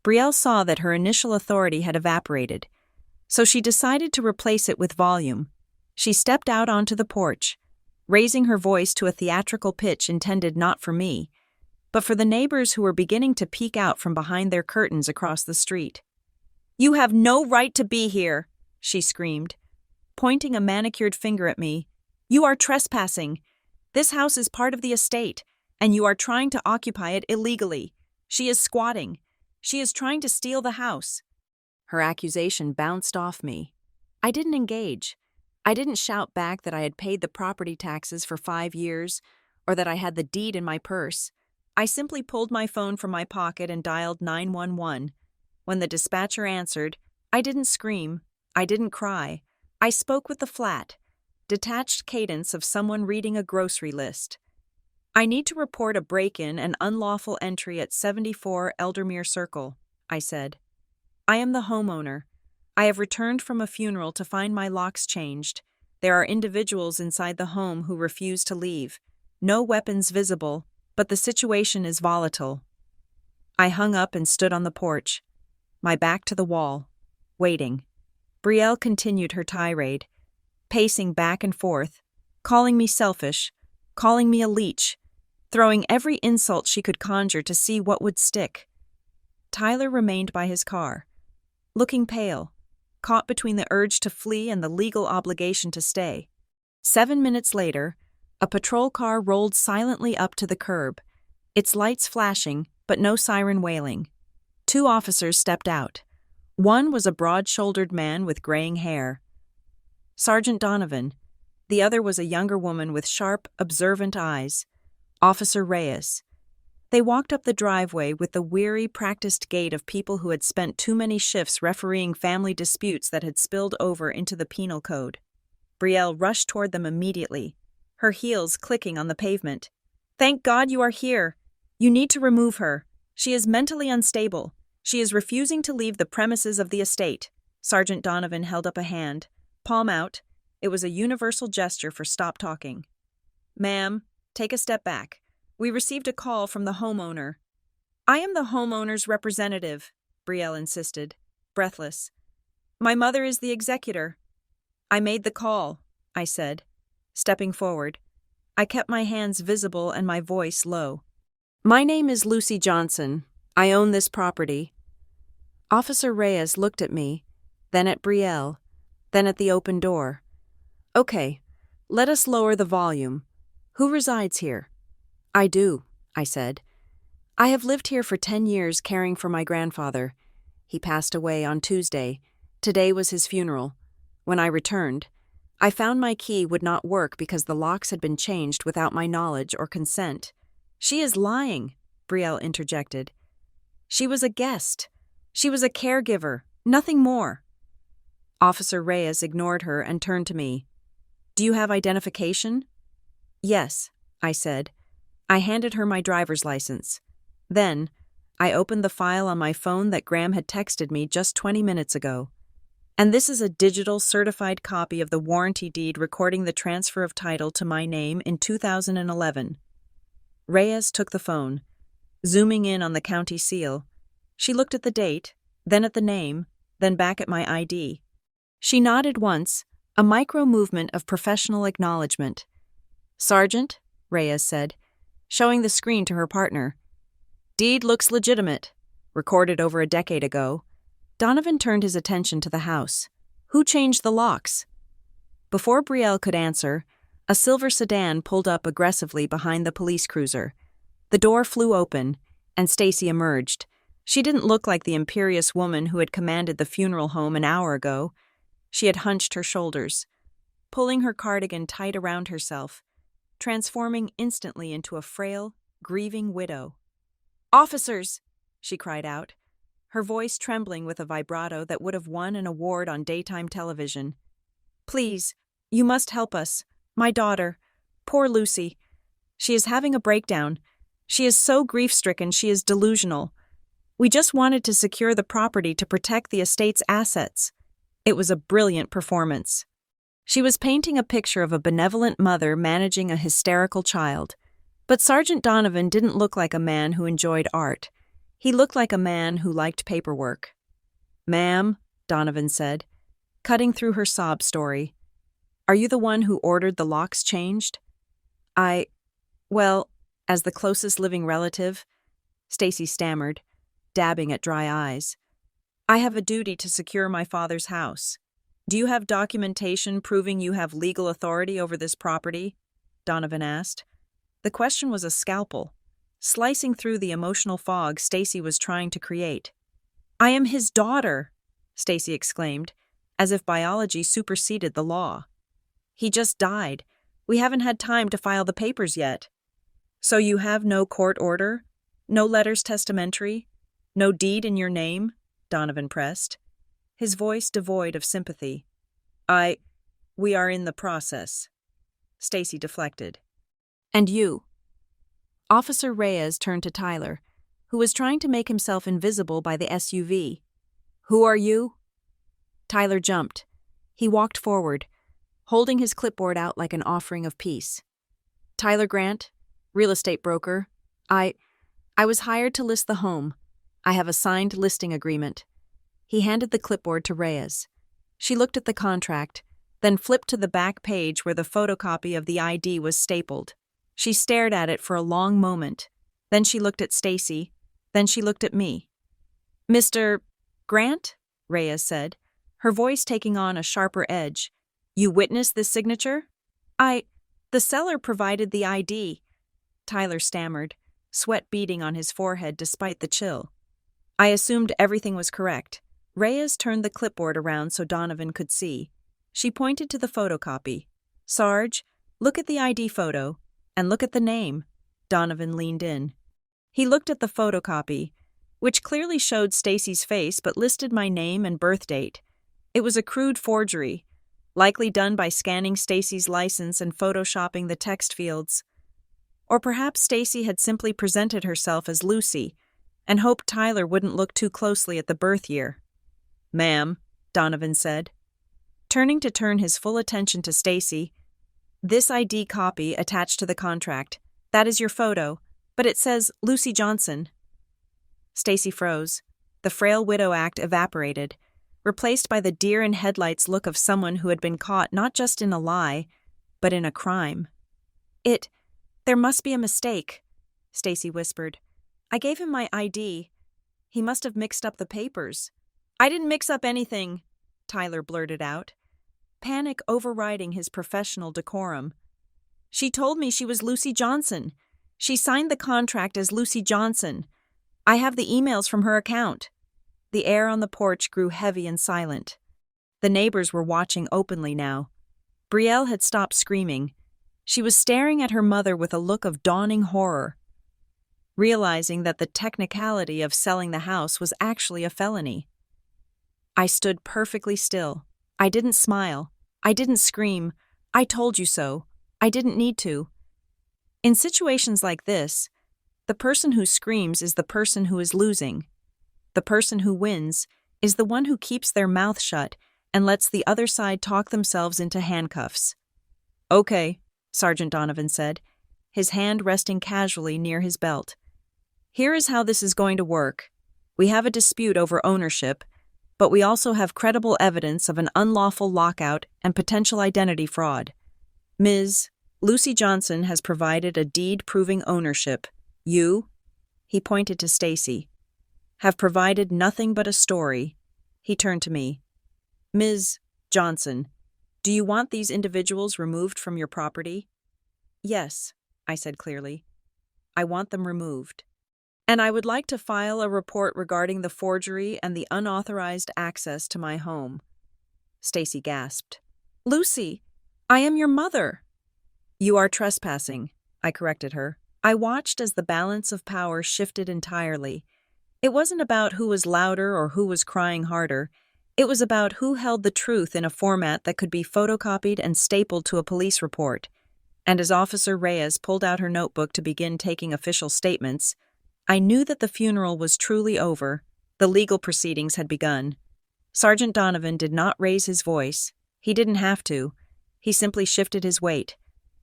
[SPEAKER 1] Brielle saw that her initial authority had evaporated, so she decided to replace it with volume. She stepped out onto the porch, raising her voice to a theatrical pitch intended not for me, but for the neighbors who were beginning to peek out from behind their curtains across the street. "You have no right to be here," she screamed, pointing a manicured finger at me. "You are trespassing. This house is part of the estate, and you are trying to occupy it illegally. She is squatting. She is trying to steal the house." Her accusation bounced off me. I didn't engage. I didn't shout back that I had paid the property taxes for 5 years, or that I had the deed in my purse. I simply pulled my phone from my pocket and dialed 911. When the dispatcher answered, I didn't scream. I didn't cry. I spoke with the flat, detached cadence of someone reading a grocery list. "I need to report a break-in and unlawful entry at 74 Eldermere Circle," I said. "I am the homeowner. I have returned from a funeral to find my locks changed. There are individuals inside the home who refuse to leave. No weapons visible. but the situation is volatile." I hung up and stood on the porch, my back to the wall, waiting. Brielle continued her tirade, pacing back and forth, calling me selfish, calling me a leech, throwing every insult she could conjure to see what would stick. Tyler remained by his car, looking pale, caught between the urge to flee and the legal obligation to stay. 7 minutes later, a patrol car rolled silently up to the curb, its lights flashing, but no siren wailing. 2 officers stepped out. One was a broad-shouldered man with graying hair, Sergeant Donovan. The other was a younger woman with sharp, observant eyes, Officer Reyes. They walked up the driveway with the weary, practiced gait of people who had spent too many shifts refereeing family disputes that had spilled over into the penal code. Brielle rushed toward them immediately, her heels clicking on the pavement. "Thank God you are here. You need to remove her. She is mentally unstable. She is refusing to leave the premises of the estate." Sergeant Donovan held up a hand, palm out. It was a universal gesture for stop talking. "Ma'am, take a step back. We received a call from the homeowner." "I am the homeowner's representative," Brielle insisted, breathless. "My mother is the executor." "I made the call," I said, stepping forward. I kept my hands visible and my voice low. "My name is Lucy Johnson. I own this property." Officer Reyes looked at me, then at Brielle, then at the open door. "Okay, let us lower the volume. Who resides here?" "I do," I said. "I have lived here for 10 years caring for my grandfather. He passed away on Tuesday. Today was his funeral. When I returned, I found my key would not work because the locks had been changed without my knowledge or consent." "She is lying," Brielle interjected. "She was a guest. She was a caregiver, nothing more." Officer Reyes ignored her and turned to me. "Do you have identification?" "Yes," I said. I handed her my driver's license. Then, I opened the file on my phone that Graham had texted me just 20 minutes ago. "And this is a digital certified copy of the warranty deed recording the transfer of title to my name in 2011. Reyes took the phone, zooming in on the county seal. She looked at the date, then at the name, then back at my ID. She nodded once, a micro-movement of professional acknowledgement. "Sergeant," Reyes said, showing the screen to her partner. "Deed looks legitimate. Recorded over a decade ago." Donovan turned his attention to the house. "Who changed the locks?" Before Brielle could answer, a silver sedan pulled up aggressively behind the police cruiser. The door flew open, and Stacy emerged. She didn't look like the imperious woman who had commanded the funeral home an hour ago. She had hunched her shoulders, pulling her cardigan tight around herself, transforming instantly into a frail, grieving widow. "Officers!" she cried out, her voice trembling with a vibrato that would have won an award on daytime television. "Please, you must help us. My daughter, poor Lucy. She is having a breakdown. She is so grief-stricken she is delusional. We just wanted to secure the property to protect the estate's assets." It was a brilliant performance. She was painting a picture of a benevolent mother managing a hysterical child. But Sergeant Donovan didn't look like a man who enjoyed art. He looked like a man who liked paperwork. "Ma'am," Donovan said, cutting through her sob story, "are you the one who ordered the locks changed?" Well, as the closest living relative," Stacy stammered, dabbing at dry eyes. "I have a duty to secure my father's house. Do you have documentation proving you have legal authority over this property?" Donovan asked. The question was a scalpel, slicing through the emotional fog Stacy was trying to create. "I am his daughter," Stacy exclaimed, as if biology superseded the law. "He just died. We haven't had time to file the papers yet." "So you have no court order? No letters testamentary? No deed in your name?" Donovan pressed, his voice devoid of sympathy. We are in the process." Stacy deflected. "And you?" Officer Reyes turned to Tyler, who was trying to make himself invisible by the SUV. "Who are you?" Tyler jumped. He walked forward, holding his clipboard out like an offering of peace. "Tyler Grant, real estate broker, I was hired to list the home. I have a signed listing agreement. He handed the clipboard to Reyes. She looked at the contract, then flipped to the back page where the photocopy of the ID was stapled. She stared at it for a long moment. Then she looked at Stacy. Then she looked at me. "Mr. Grant?" Reyes said, her voice taking on a sharper edge. "You witnessed this signature?" The seller provided the ID," Tyler stammered, sweat beading on his forehead despite the chill. "I assumed everything was correct." Reyes turned the clipboard around so Donovan could see. She pointed to the photocopy. "Sarge, look at the ID photo, and look at the name." Donovan leaned in. He looked at the photocopy, which clearly showed Stacy's face but listed my name and birth date. It was a crude forgery, likely done by scanning Stacy's license and photoshopping the text fields. Or perhaps Stacy had simply presented herself as Lucy and hoped Tyler wouldn't look too closely at the birth year. "Ma'am," Donovan said, turning to turn his full attention to Stacy. "This ID copy attached to the contract, that is your photo, but it says Lucy Johnson." Stacy froze. The frail widow act evaporated, replaced by the deer-in-headlights look of someone who had been caught not just in a lie, but in a crime. There must be a mistake," Stacy whispered. "I gave him my ID. He must have mixed up the papers." "I didn't mix up anything," Tyler blurted out, panic overriding his professional decorum. "She told me she was Lucy Johnson. She signed the contract as Lucy Johnson. I have the emails from her account." The air on the porch grew heavy and silent. The neighbors were watching openly now. Brielle had stopped screaming. She was staring at her mother with a look of dawning horror, realizing that the technicality of selling the house was actually a felony. I stood perfectly still. I didn't smile. I didn't scream. "I told you so." I didn't need to. In situations like this, the person who screams is the person who is losing. The person who wins is the one who keeps their mouth shut and lets the other side talk themselves into handcuffs. "Okay," Sergeant Donovan said, his hand resting casually near his belt. "Here is how this is going to work. We have a dispute over ownership, but we also have credible evidence of an unlawful lockout and potential identity fraud. Ms. Lucy Johnson has provided a deed proving ownership. You," he pointed to Stacy, "have provided nothing but a story." He turned to me. "Ms. Johnson, do you want these individuals removed from your property?" "Yes," I said clearly. "I want them removed. And I would like to file a report regarding the forgery and the unauthorized access to my home." Stacy gasped. "Lucy, I am your mother." "You are trespassing," I corrected her. I watched as the balance of power shifted entirely. It wasn't about who was louder or who was crying harder. It was about who held the truth in a format that could be photocopied and stapled to a police report. And as Officer Reyes pulled out her notebook to begin taking official statements, I knew that the funeral was truly over. The legal proceedings had begun. Sergeant Donovan did not raise his voice. He didn't have to. He simply shifted his weight,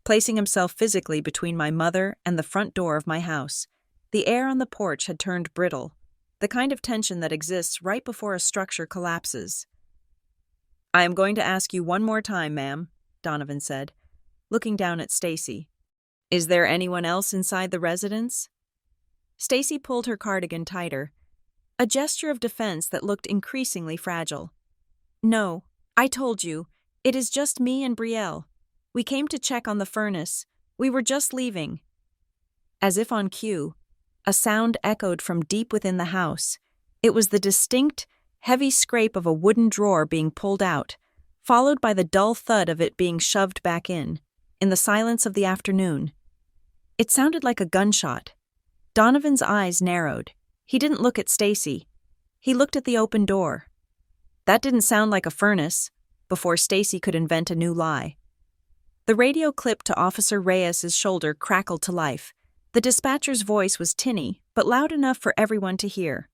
[SPEAKER 1] placing himself physically between my mother and the front door of my house. The air on the porch had turned brittle, the kind of tension that exists right before a structure collapses. "I am going to ask you one more time, ma'am," Donovan said, looking down at Stacy. "Is there anyone else inside the residence?" Stacy pulled her cardigan tighter, a gesture of defense that looked increasingly fragile. "No, I told you. It is just me and Brielle. We came to check on the furnace. We were just leaving." As if on cue, a sound echoed from deep within the house. It was the distinct, heavy scrape of a wooden drawer being pulled out, followed by the dull thud of it being shoved back in the silence of the afternoon. It sounded like a gunshot. Donovan's eyes narrowed. He didn't look at Stacy. He looked at the open door. That didn't sound like a furnace, before Stacy could invent a new lie. The radio clip to Officer Reyes's shoulder crackled to life. The dispatcher's voice was tinny, but loud enough for everyone to hear.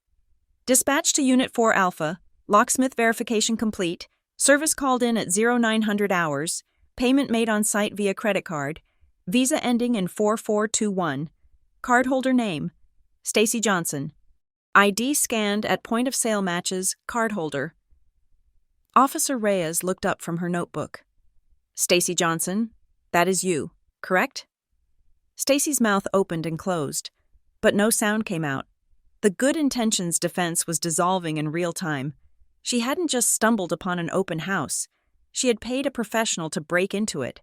[SPEAKER 1] "Dispatch to Unit 4 Alpha. Locksmith verification complete. Service called in at 0900 hours. Payment made on site via credit card. Visa ending in 4421. Cardholder name: Stacy Johnson. ID scanned at point of sale matches cardholder. Officer Reyes looked up from her notebook. Stacy Johnson, that is you, correct? Stacy's mouth opened and closed, but no sound came out. The good intentions defense was dissolving in real time. She hadn't just stumbled upon an open house. She had paid a professional to break into it.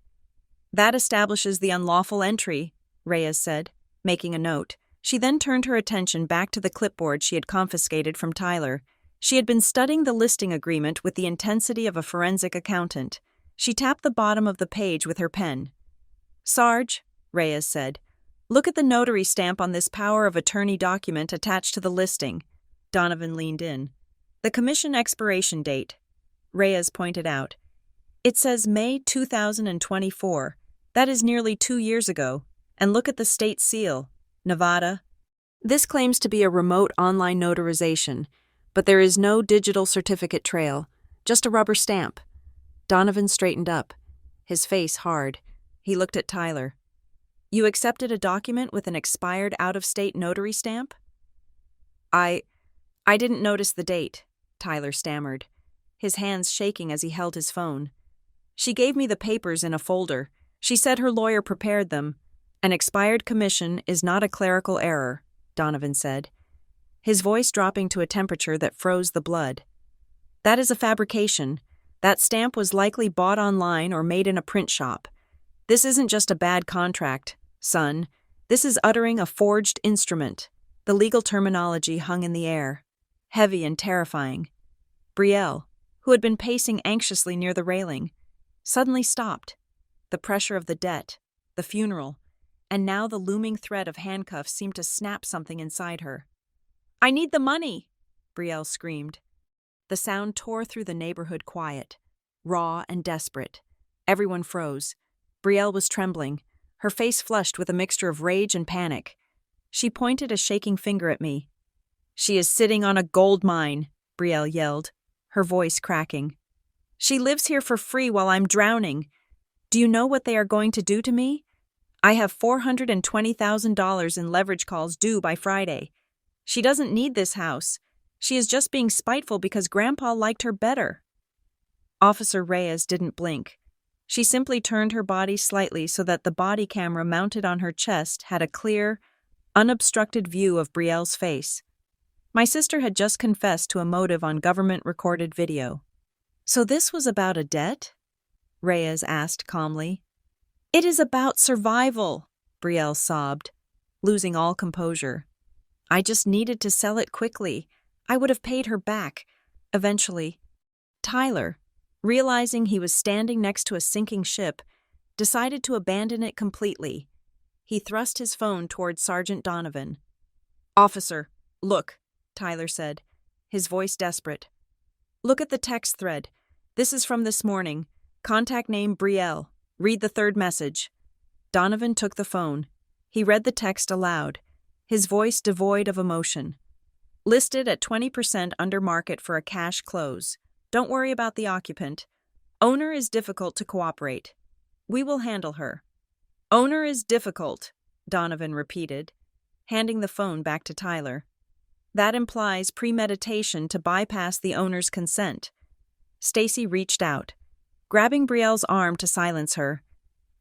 [SPEAKER 1] That establishes the unlawful entry, Reyes said, making a note. She then turned her attention back to the clipboard she had confiscated from Tyler. She had been studying the listing agreement with the intensity of a forensic accountant. She tapped the bottom of the page with her pen. Sarge, Reyes said, look at the notary stamp on this power of attorney document attached to the listing. Donovan leaned in. The commission expiration date, Reyes pointed out. It says May 2024. That is nearly 2 years ago. And look at the state seal, Nevada. This claims to be a remote online notarization, but there is no digital certificate trail, just a rubber stamp. Donovan straightened up, his face hard. He looked at Tyler. You accepted a document with an expired out-of-state notary stamp? I didn't notice the date, Tyler stammered, his hands shaking as he held his phone. She gave me the papers in a folder. She said her lawyer prepared them. An expired commission is not a clerical error, Donovan said, his voice dropping to a temperature that froze the blood. That is a fabrication. That stamp was likely bought online or made in a print shop. This isn't just a bad contract, son. This is uttering a forged instrument. The legal terminology hung in the air, heavy and terrifying. Brielle, who had been pacing anxiously near the railing, suddenly stopped. The pressure of the debt, the funeral, and now the looming threat of handcuffs seemed to snap something inside her. I need the money, Brielle screamed. The sound tore through the neighborhood quiet, raw and desperate. Everyone froze. Brielle was trembling, her face flushed with a mixture of rage and panic. She pointed a shaking finger at me. She is sitting on a gold mine, Brielle yelled, her voice cracking. She lives here for free while I'm drowning. Do you know what they are going to do to me? I have $420,000 in leverage calls due by Friday. She doesn't need this house. She is just being spiteful because Grandpa liked her better. Officer Reyes didn't blink. She simply turned her body slightly so that the body camera mounted on her chest had a clear, unobstructed view of Brielle's face. My sister had just confessed to a motive on government-recorded video. So this was about a debt? Reyes asked calmly. It is about survival, Brielle sobbed, losing all composure. I just needed to sell it quickly. I would have paid her back, eventually. Tyler, realizing he was standing next to a sinking ship, decided to abandon it completely. He thrust his phone towards Sergeant Donovan. Officer, look, Tyler said, his voice desperate. Look at the text thread. This is from this morning. Contact name Brielle. Read the third message. Donovan took the phone. He read the text aloud, his voice devoid of emotion. Listed at 20% under market for a cash close. Don't worry about the occupant. Owner is difficult to cooperate. We will handle her. Owner is difficult, Donovan repeated, handing the phone back to Tyler. That implies premeditation to bypass the owner's consent. Stacy reached out, grabbing Brielle's arm to silence her.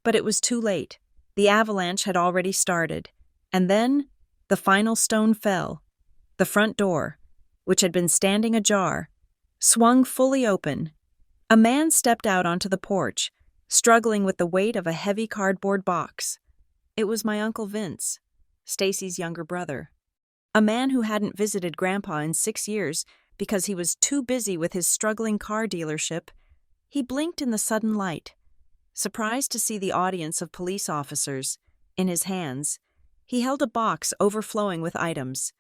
[SPEAKER 1] But it was too late. The avalanche had already started. And then, the final stone fell. The front door, which had been standing ajar, swung fully open. A man stepped out onto the porch, struggling with the weight of a heavy cardboard box. It was my Uncle Vince, Stacy's younger brother. A man who hadn't visited Grandpa in 6 years because he was too busy with his struggling car dealership. He blinked in the sudden light, surprised to see the audience of police officers. In his hands, he held a box overflowing with items.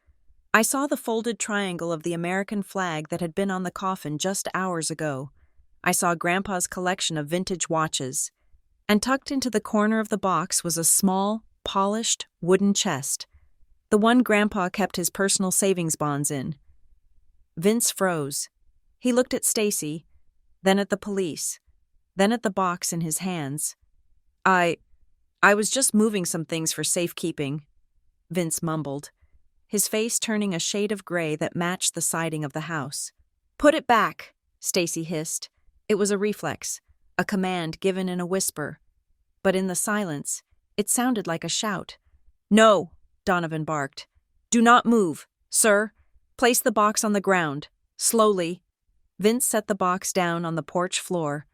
[SPEAKER 1] I saw the folded triangle of the American flag that had been on the coffin just hours ago. I saw Grandpa's collection of vintage watches. And tucked into the corner of the box was a small, polished, wooden chest, the one Grandpa kept his personal savings bonds in. Vince froze. He looked at Stacy, then at the police, then at the box in his hands. I was just moving some things for safekeeping. Vince mumbled, his face turning a shade of gray that matched the siding of the house. "Put it back," Stacy hissed. It was a reflex, a command given in a whisper. But in the silence, it sounded like a shout. "No," Donovan barked. "Do not move. Sir, place the box on the ground. Slowly." Vince set the box down on the porch floor.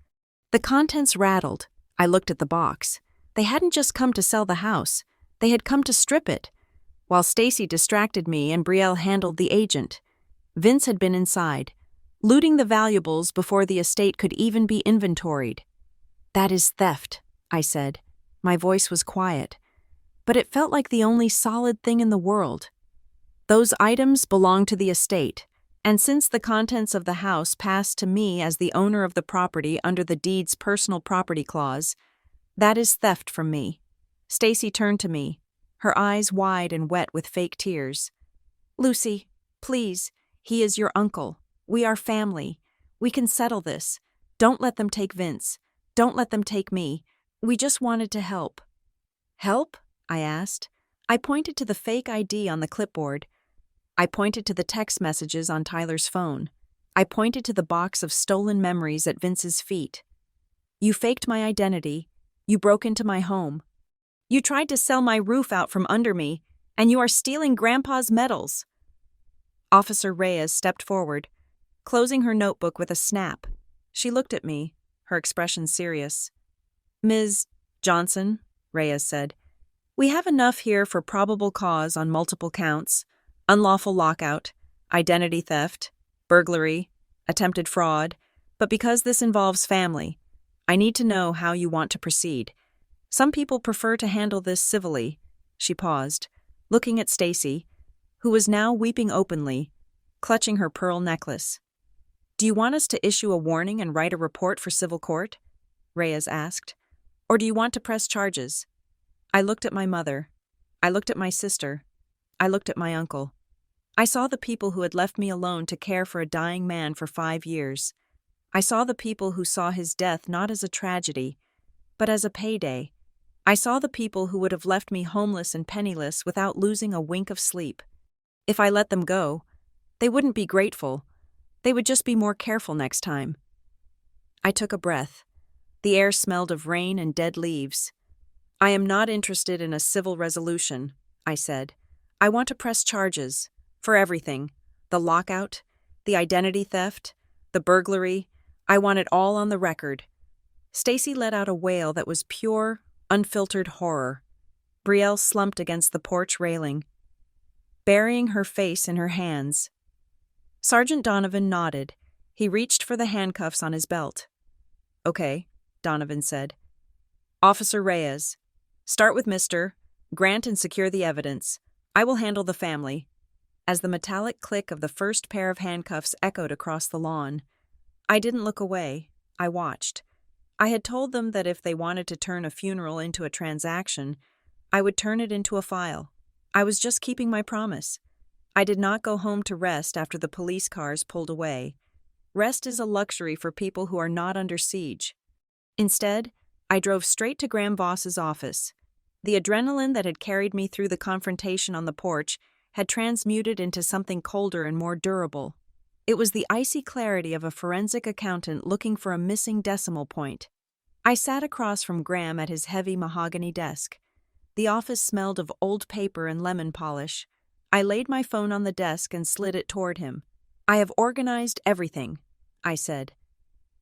[SPEAKER 1] The contents rattled. I looked at the box. They hadn't just come to sell the house. They had come to strip it. While Stacy distracted me and Brielle handled the agent, Vince had been inside, looting the valuables before the estate could even be inventoried. "That is theft," I said. My voice was quiet, but it felt like the only solid thing in the world. "Those items belong to the estate, and since the contents of the house passed to me as the owner of the property under the deed's personal property clause, that is theft from me." Stacy turned to me, her eyes wide and wet with fake tears. "Lucy, please, he is your uncle. We are family. We can settle this. Don't let them take Vince. Don't let them take me. We just wanted to help." "Help?" I asked. I pointed to the fake ID on the clipboard. I pointed to the text messages on Tyler's phone. I pointed to the box of stolen memories at Vince's feet. "You faked my identity. You broke into my home. You tried to sell my roof out from under me, and you are stealing Grandpa's medals." Officer Reyes stepped forward, closing her notebook with a snap. She looked at me, her expression serious. "Ms. Johnson," Reyes said, "we have enough here for probable cause on multiple counts: unlawful lockout, identity theft, burglary, attempted fraud, but because this involves family, I need to know how you want to proceed. Some people prefer to handle this civilly." She paused, looking at Stacy, who was now weeping openly, clutching her pearl necklace. "Do you want us to issue a warning and write a report for civil court?" Reyes asked. "Or do you want to press charges?" I looked at my mother. I looked at my sister. I looked at my uncle. I saw the people who had left me alone to care for a dying man for 5 years. I saw the people who saw his death not as a tragedy, but as a payday. I saw the people who would have left me homeless and penniless without losing a wink of sleep. If I let them go, they wouldn't be grateful. They would just be more careful next time. I took a breath. The air smelled of rain and dead leaves. "I am not interested in a civil resolution," I said. "I want to press charges. For everything. The lockout, the identity theft, the burglary. I want it all on the record." Stacy let out a wail that was pure, unfiltered horror. Brielle slumped against the porch railing, burying her face in her hands. Sergeant Donovan nodded. He reached for the handcuffs on his belt. "Okay," Donovan said. "Officer Reyes, start with Mr. Grant and secure the evidence. I will handle the family." As the metallic click of the first pair of handcuffs echoed across the lawn, I didn't look away. I watched. I had told them that if they wanted to turn a funeral into a transaction, I would turn it into a file. I was just keeping my promise. I did not go home to rest after the police cars pulled away. Rest is a luxury for people who are not under siege. Instead, I drove straight to Graham Voss's office. The adrenaline that had carried me through the confrontation on the porch had transmuted into something colder and more durable. It was the icy clarity of a forensic accountant looking for a missing decimal point. I sat across from Graham at his heavy mahogany desk. The office smelled of old paper and lemon polish. I laid my phone on the desk and slid it toward him. "I have organized everything," I said.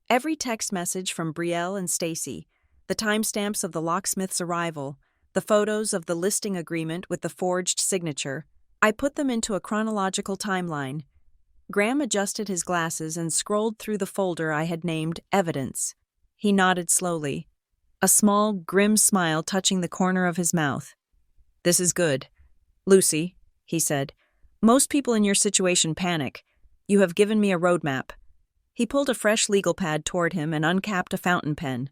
[SPEAKER 1] Every text message from Brielle and Stacy, the timestamps of the locksmith's arrival, the photos of the listing agreement with the forged signature, I put them into a chronological timeline. Graham adjusted his glasses and scrolled through the folder I had named Evidence. He nodded slowly, a small, grim smile touching the corner of his mouth. "This is good. Lucy," he said, "most people in your situation panic. You have given me a roadmap." He pulled a fresh legal pad toward him and uncapped a fountain pen.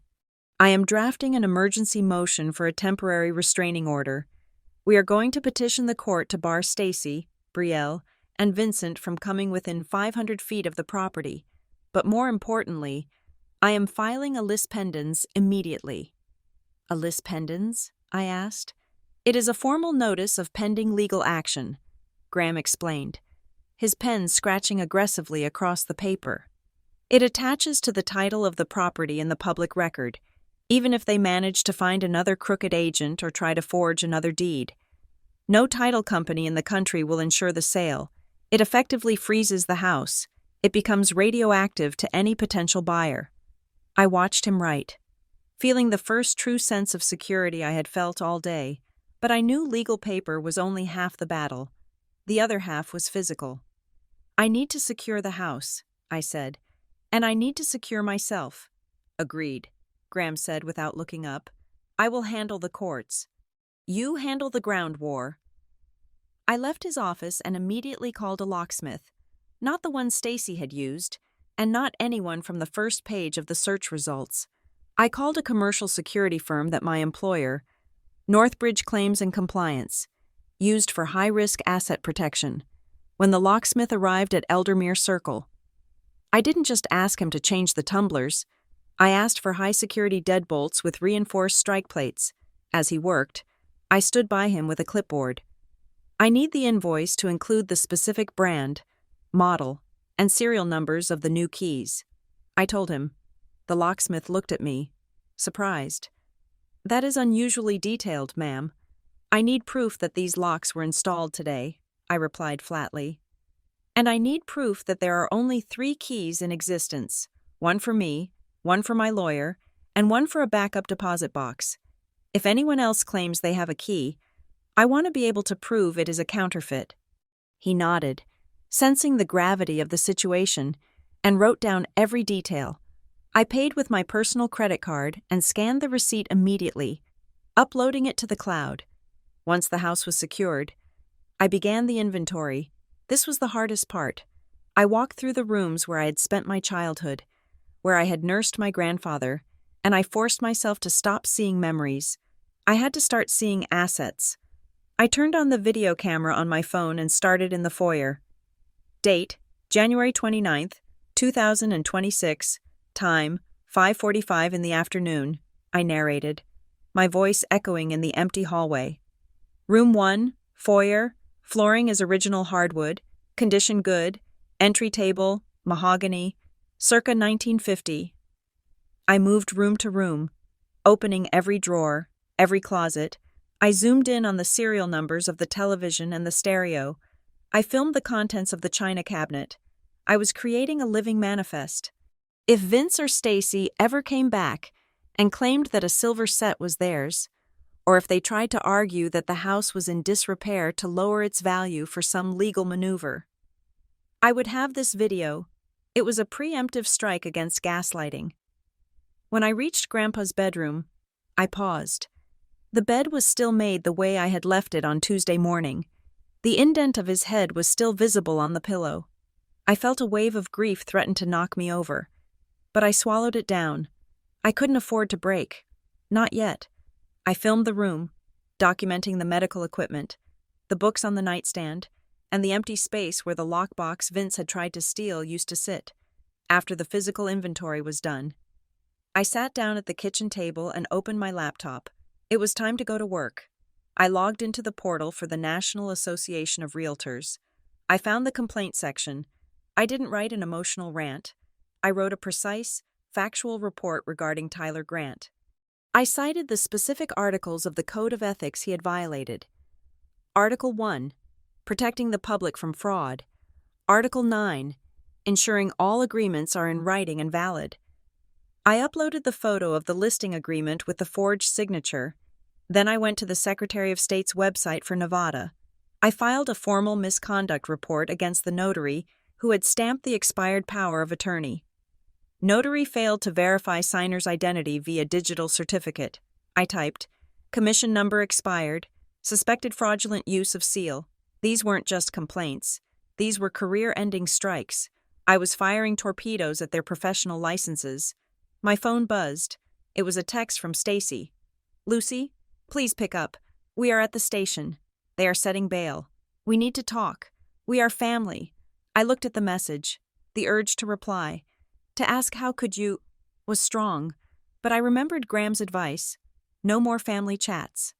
[SPEAKER 1] "I am drafting an emergency motion for a temporary restraining order. We are going to petition the court to bar Stacy, Brielle, and Vincent from coming within 500 feet of the property. But more importantly, I am filing a lis pendens immediately." "A lis pendens?" I asked. It is a formal notice of pending legal action, Graham explained, his pen scratching aggressively across the paper. It attaches to the title of the property in the public record, even if they manage to find another crooked agent or try to forge another deed. No title company in the country will insure the sale. It effectively freezes the house. It becomes radioactive to any potential buyer. I watched him write, feeling the first true sense of security I had felt all day, but I knew legal paper was only half the battle. The other half was physical. I need to secure the house, I said, and I need to secure myself. Agreed, Graham said without looking up. I will handle the courts. You handle the ground war. I left his office and immediately called a locksmith, not the one Stacy had used, and not anyone from the first page of the search results. I called a commercial security firm that my employer, Northbridge Claims and Compliance, used for high-risk asset protection. When the locksmith arrived at Eldermere Circle, I didn't just ask him to change the tumblers. I asked for high-security deadbolts with reinforced strike plates. As he worked, I stood by him with a clipboard. I need the invoice to include the specific brand, model, and serial numbers of the new keys. I told him. The locksmith looked at me, surprised. That is unusually detailed, ma'am. I need proof that these locks were installed today, I replied flatly. And I need proof that there are only 3 keys in existence, one for me, one for my lawyer, and one for a backup deposit box. If anyone else claims they have a key, I want to be able to prove it is a counterfeit. He nodded, sensing the gravity of the situation, and wrote down every detail. I paid with my personal credit card and scanned the receipt immediately, uploading it to the cloud. Once the house was secured, I began the inventory. This was the hardest part. I walked through the rooms where I had spent my childhood, where I had nursed my grandfather, and I forced myself to stop seeing memories. I had to start seeing assets. I turned on the video camera on my phone and started in the foyer. Date, January 29th, 2026. Time, 5:45 in the afternoon, I narrated, my voice echoing in the empty hallway. Room 1, foyer, flooring is original hardwood, condition good, entry table, mahogany, circa 1950. I moved room to room, opening every drawer, every closet. I zoomed in on the serial numbers of the television and the stereo. I filmed the contents of the china cabinet. I was creating a living manifest. If Vince or Stacy ever came back and claimed that a silver set was theirs, or if they tried to argue that the house was in disrepair to lower its value for some legal maneuver, I would have this video. It was a preemptive strike against gaslighting. When I reached Grandpa's bedroom, I paused. The bed was still made the way I had left it on Tuesday morning. The indent of his head was still visible on the pillow. I felt a wave of grief threaten to knock me over, but I swallowed it down. I couldn't afford to break. Not yet. I filmed the room, documenting the medical equipment, the books on the nightstand, and the empty space where the lockbox Vince had tried to steal used to sit. After the physical inventory was done, I sat down at the kitchen table and opened my laptop. It was time to go to work. I logged into the portal for the National Association of Realtors. I found the complaint section. I didn't write an emotional rant. I wrote a precise, factual report regarding Tyler Grant. I cited the specific articles of the Code of Ethics he had violated. Article 1, protecting the public from fraud. Article 9, ensuring all agreements are in writing and valid. I uploaded the photo of the listing agreement with the forged signature. Then I went to the Secretary of State's website for Nevada. I filed a formal misconduct report against the notary who had stamped the expired power of attorney. Notary failed to verify signer's identity via digital certificate. I typed, commission number expired, suspected fraudulent use of seal. These weren't just complaints. These were career-ending strikes. I was firing torpedoes at their professional licenses. My phone buzzed. It was a text from Stacy. Lucy, please pick up. We are at the station. They are setting bail. We need to talk. We are family. I looked at the message. The urge to reply, to ask how could you, was strong, but I remembered Graham's advice. No more family chats.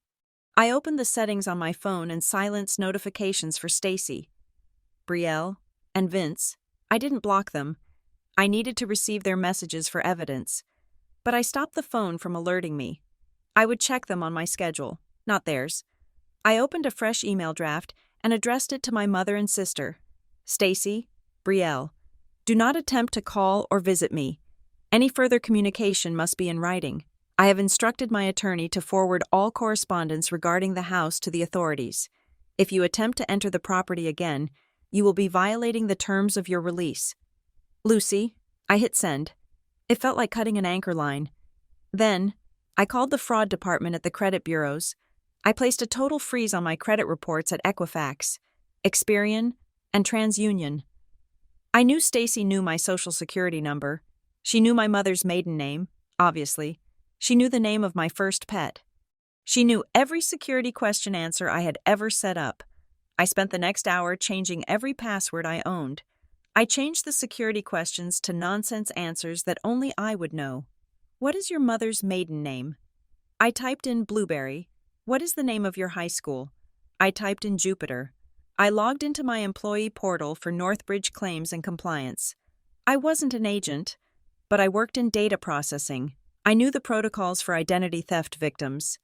[SPEAKER 1] I opened the settings on my phone and silenced notifications for Stacy, Brielle, and Vince. I didn't block them. I needed to receive their messages for evidence. But I stopped the phone from alerting me. I would check them on my schedule, not theirs. I opened a fresh email draft and addressed it to my mother and sister. Stacy, Brielle, do not attempt to call or visit me. Any further communication must be in writing. I have instructed my attorney to forward all correspondence regarding the house to the authorities. If you attempt to enter the property again, you will be violating the terms of your release. Lucy, I hit send. It felt like cutting an anchor line. Then, I called the fraud department at the credit bureaus. I placed a total freeze on my credit reports at Equifax, Experian, and TransUnion. I knew Stacy knew my social security number. She knew my mother's maiden name, obviously. She knew the name of my first pet. She knew every security question answer I had ever set up. I spent the next hour changing every password I owned. I changed the security questions to nonsense answers that only I would know. What is your mother's maiden name? I typed in Blueberry. What is the name of your high school? I typed in Jupiter. I logged into my employee portal for Northbridge Claims and Compliance. I wasn't an agent, but I worked in data processing. I knew the protocols for identity theft victims.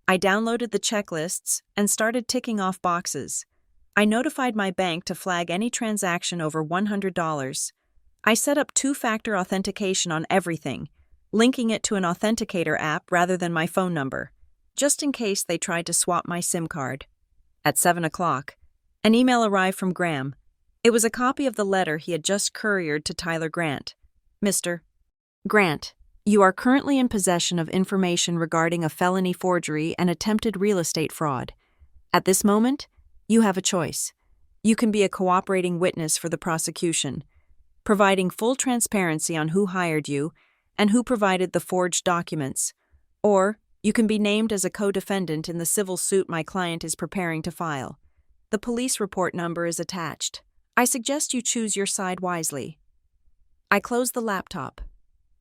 [SPEAKER 1] I downloaded the checklists and started ticking off boxes. I notified my bank to flag any transaction over $100. I set up two-factor authentication on everything, linking it to an authenticator app rather than my phone number, just in case they tried to swap my SIM card. At 7 o'clock, an email arrived from Graham. It was a copy of the letter he had just couriered to Tyler Grant. Mr. Grant, you are currently in possession of information regarding a felony forgery and attempted real estate fraud. At this moment, you have a choice. You can be a cooperating witness for the prosecution, providing full transparency on who hired you and who provided the forged documents, or you can be named as a co-defendant in the civil suit my client is preparing to file. The police report number is attached. I suggest you choose your side wisely. I closed the laptop.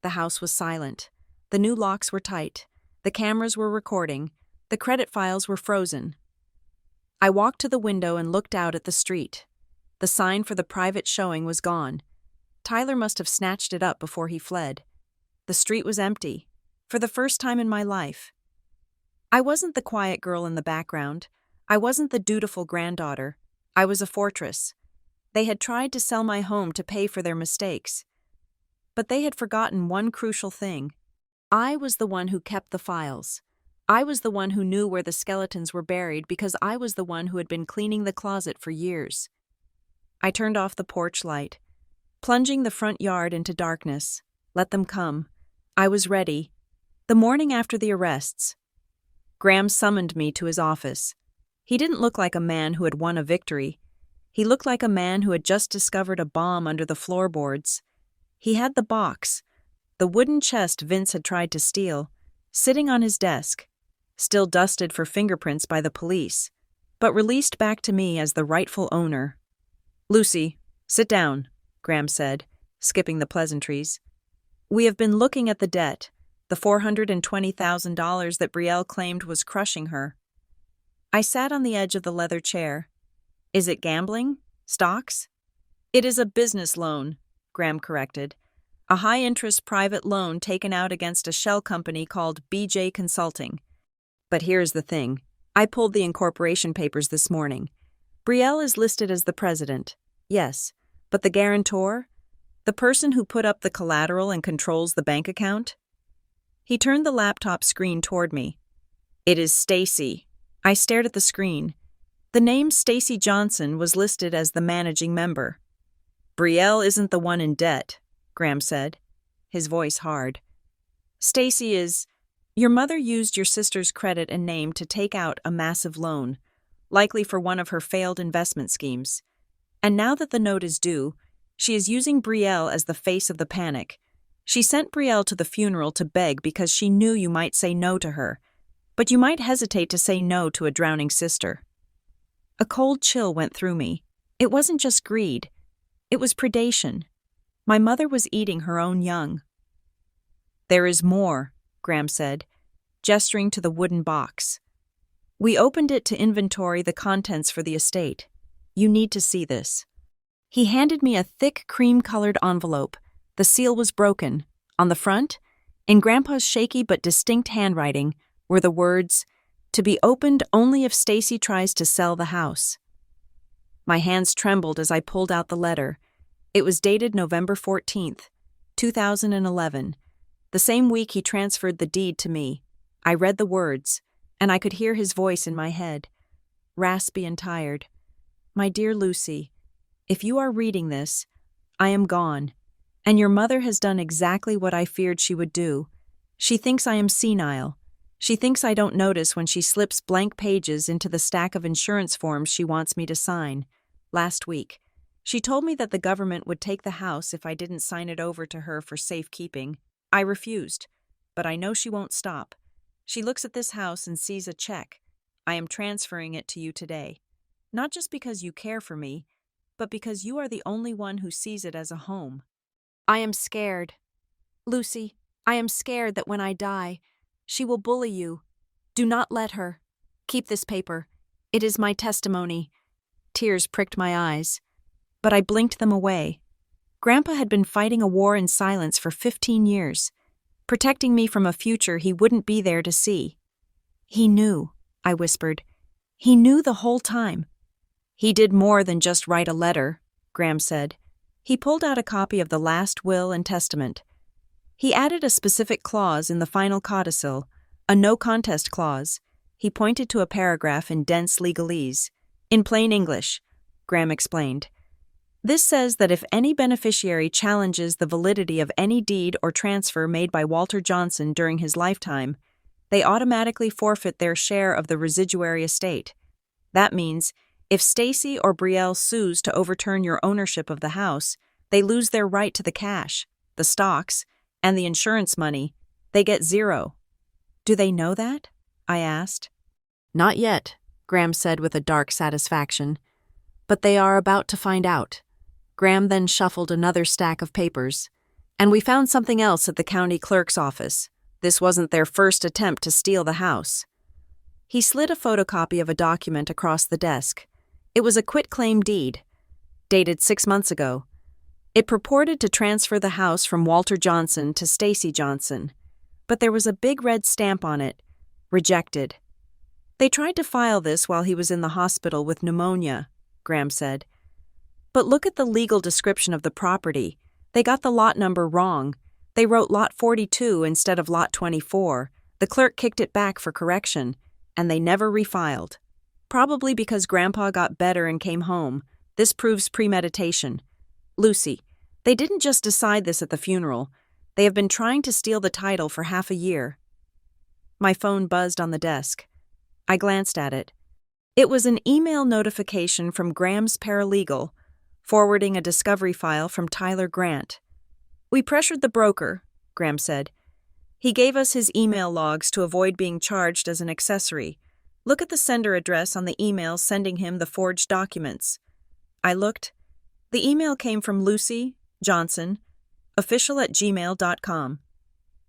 [SPEAKER 1] The house was silent. The new locks were tight. The cameras were recording. The credit files were frozen. I walked to the window and looked out at the street. The sign for the private showing was gone. Tyler must have snatched it up before he fled. The street was empty, for the first time in my life. I wasn't the quiet girl in the background. I wasn't the dutiful granddaughter. I was a fortress. They had tried to sell my home to pay for their mistakes. But they had forgotten one crucial thing. I was the one who kept the files. I was the one who knew where the skeletons were buried because I was the one who had been cleaning the closet for years. I turned off the porch light, plunging the front yard into darkness. Let them come. I was ready. The morning after the arrests, Graham summoned me to his office. He didn't look like a man who had won a victory. He looked like a man who had just discovered a bomb under the floorboards. He had the box, the wooden chest Vince had tried to steal, sitting on his desk, still dusted for fingerprints by the police, but released back to me as the rightful owner. "Lucy, sit down," Graham said, skipping the pleasantries. "We have been looking at the debt, the $420,000 that Brielle claimed was crushing her." I sat on the edge of the leather chair. "Is it gambling? Stocks?" "It is a business loan," Graham corrected. "A high-interest private loan taken out against a shell company called BJ Consulting. But here's the thing. I pulled the incorporation papers this morning. Brielle is listed as the president, yes, but the guarantor? The person who put up the collateral and controls the bank account?" He turned the laptop screen toward me. "It is Stacy." I stared at the screen. The name Stacy Johnson was listed as the managing member. "Brielle isn't the one in debt," Graham said, his voice hard. "Stacy is... Your mother used your sister's credit and name to take out a massive loan, likely for one of her failed investment schemes. And now that the note is due, she is using Brielle as the face of the panic. She sent Brielle to the funeral to beg because she knew you might say no to her, but you might hesitate to say no to a drowning sister." A cold chill went through me. It wasn't just greed. It was predation. My mother was eating her own young. "There is more," Graham said, gesturing to the wooden box. We opened it to inventory the contents for the estate. You need to see this. He handed me a thick cream-colored envelope. The seal was broken. On the front, in Grandpa's shaky but distinct handwriting, were the words, "To be opened only if Stacy tries to sell the house." My hands trembled as I pulled out the letter. It was dated November 14th, 2011, the same week he transferred the deed to me. I read the words, and I could hear his voice in my head, raspy and tired. "My dear Lucy, if you are reading this, I am gone, and your mother has done exactly what I feared she would do. She thinks I am senile. She thinks I don't notice when she slips blank pages into the stack of insurance forms she wants me to sign. Last week, she told me that the government would take the house if I didn't sign it over to her for safekeeping. I refused, but I know she won't stop. She looks at this house and sees a check. I am transferring it to you today. Not just because you care for me, but because you are the only one who sees it as a home. I am scared. Lucy, I am scared that when I die, she will bully you. Do not let her. Keep this paper. It is my testimony." Tears pricked my eyes, but I blinked them away. Grandpa had been fighting a war in silence for 15 years, protecting me from a future he wouldn't be there to see. "He knew," I whispered. "He knew the whole time." "He did more than just write a letter," Graham said. He pulled out a copy of the last will and testament. He added a specific clause in the final codicil, a no-contest clause. He pointed to a paragraph in dense legalese. "In plain English," Graham explained, "this says that if any beneficiary challenges the validity of any deed or transfer made by Walter Johnson during his lifetime, they automatically forfeit their share of the residuary estate. That means, if Stacy or Brielle sues to overturn your ownership of the house, they lose their right to the cash, the stocks, and the insurance money. They get zero." "Do they know that?" I asked. "Not yet," Graham said with a dark satisfaction. "But they are about to find out." Graham then shuffled another stack of papers. "And we found something else at the county clerk's office. This wasn't their first attempt to steal the house." He slid a photocopy of a document across the desk. It was a quitclaim deed, dated 6 months ago. It purported to transfer the house from Walter Johnson to Stacy Johnson, but there was a big red stamp on it, "Rejected." "They tried to file this while he was in the hospital with pneumonia," Graham said. "But look at the legal description of the property. They got the lot number wrong. They wrote Lot 42 instead of Lot 24. The clerk kicked it back for correction, and they never refiled. Probably because Grandpa got better and came home. This proves premeditation. Lucy, they didn't just decide this at the funeral. They have been trying to steal the title for half a year." My phone buzzed on the desk. I glanced at it. It was an email notification from Graham's paralegal, forwarding a discovery file from Tyler Grant. "We pressured the broker," Graham said. "He gave us his email logs to avoid being charged as an accessory. Look at the sender address on the email sending him the forged documents." I looked. The email came from Lucy Johnson, official@gmail.com.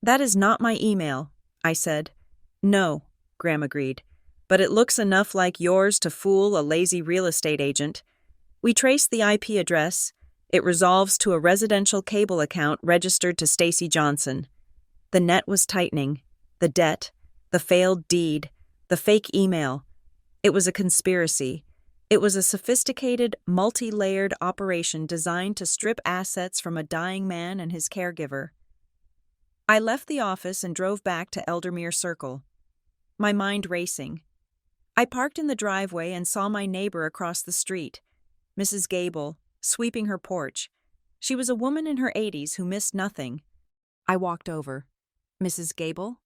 [SPEAKER 1] "That is not my email," I said. "No," Graham agreed, "but it looks enough like yours to fool a lazy real estate agent. We traced the IP address. It resolves to a residential cable account registered to Stacy Johnson." The net was tightening. The debt, the failed deed, the fake email. It was a conspiracy. It was a sophisticated, multi-layered operation designed to strip assets from a dying man and his caregiver. I left the office and drove back to Eldermere Circle, my mind racing. I parked in the driveway and saw my neighbor across the street, Mrs. Gable, sweeping her porch. She was a woman in her 80s who missed nothing. I walked over. "Mrs. Gable?"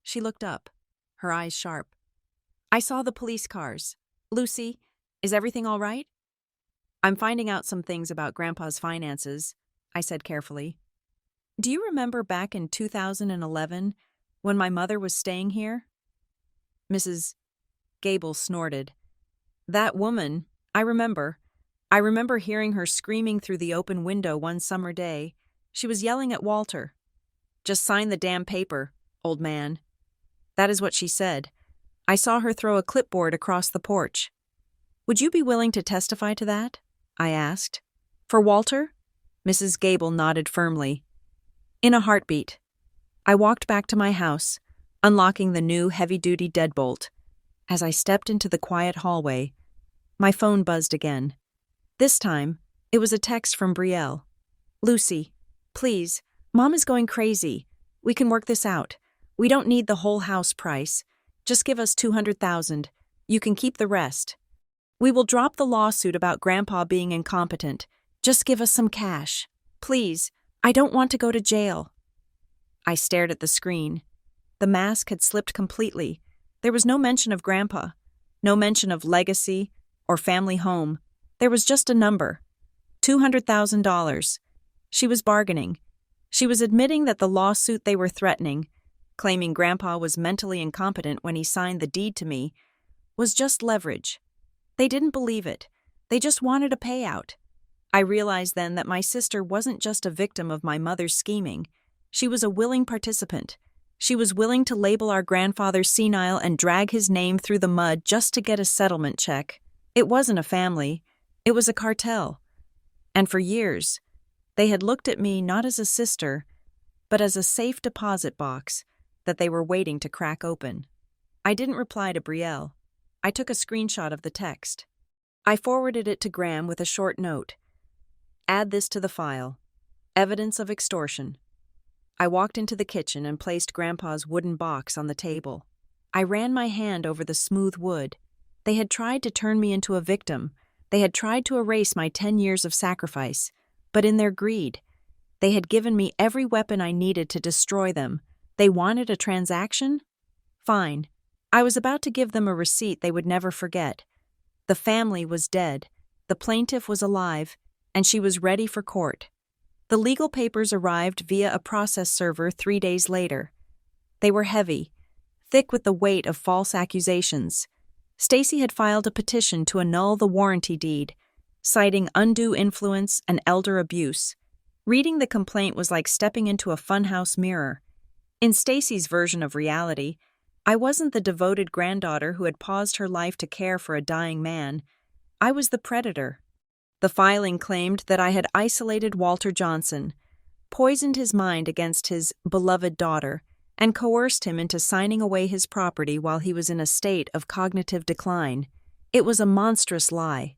[SPEAKER 1] She looked up, her eyes sharp. I saw the police cars. "Lucy, is everything all right?" "I'm finding out some things about Grandpa's finances," I said carefully. "Do you remember back in 2011 when my mother was staying here?" Mrs. Gable snorted. "That woman, I remember. I remember hearing her screaming through the open window one summer day. She was yelling at Walter. 'Just sign the damn paper, old man.' That is what she said. I saw her throw a clipboard across the porch. "Would you be willing to testify to that?" I asked. "For Walter?" Mrs. Gable nodded firmly. In a heartbeat. I walked back to my house, unlocking the new heavy-duty deadbolt. As I stepped into the quiet hallway, my phone buzzed again. This time, it was a text from Brielle. "Lucy, please, Mom is going crazy. We can work this out. We don't need the whole house price. Just give us $200,000. You can keep the rest. We will drop the lawsuit about Grandpa being incompetent. Just give us some cash. Please, I don't want to go to jail." I stared at the screen. The mask had slipped completely. There was no mention of Grandpa, no mention of legacy or family home. There was just a number. $200,000. She was bargaining. She was admitting that the lawsuit they were threatening, claiming Grandpa was mentally incompetent when he signed the deed to me, was just leverage. They didn't believe it. They just wanted a payout. I realized then that my sister wasn't just a victim of my mother's scheming. She was a willing participant. She was willing to label our grandfather senile and drag his name through the mud just to get a settlement check. It wasn't a family. It was a cartel. And for years, they had looked at me not as a sister, but as a safe deposit box that they were waiting to crack open. I didn't reply to Brielle. I took a screenshot of the text. I forwarded it to Graham with a short note. "Add this to the file. Evidence of extortion." I walked into the kitchen and placed Grandpa's wooden box on the table. I ran my hand over the smooth wood. They had tried to turn me into a victim. They had tried to erase my 10 years of sacrifice. But in their greed, they had given me every weapon I needed to destroy them. They wanted a transaction? Fine. I was about to give them a receipt they would never forget. The family was dead. The plaintiff was alive, and she was ready for court. The legal papers arrived via a process server 3 days later. They were heavy, thick with the weight of false accusations. Stacy had filed a petition to annul the warranty deed, citing undue influence and elder abuse. Reading the complaint was like stepping into a funhouse mirror. In Stacy's version of reality, I wasn't the devoted granddaughter who had paused her life to care for a dying man. I was the predator. The filing claimed that I had isolated Walter Johnson, poisoned his mind against his beloved daughter, and coerced him into signing away his property while he was in a state of cognitive decline. It was a monstrous lie.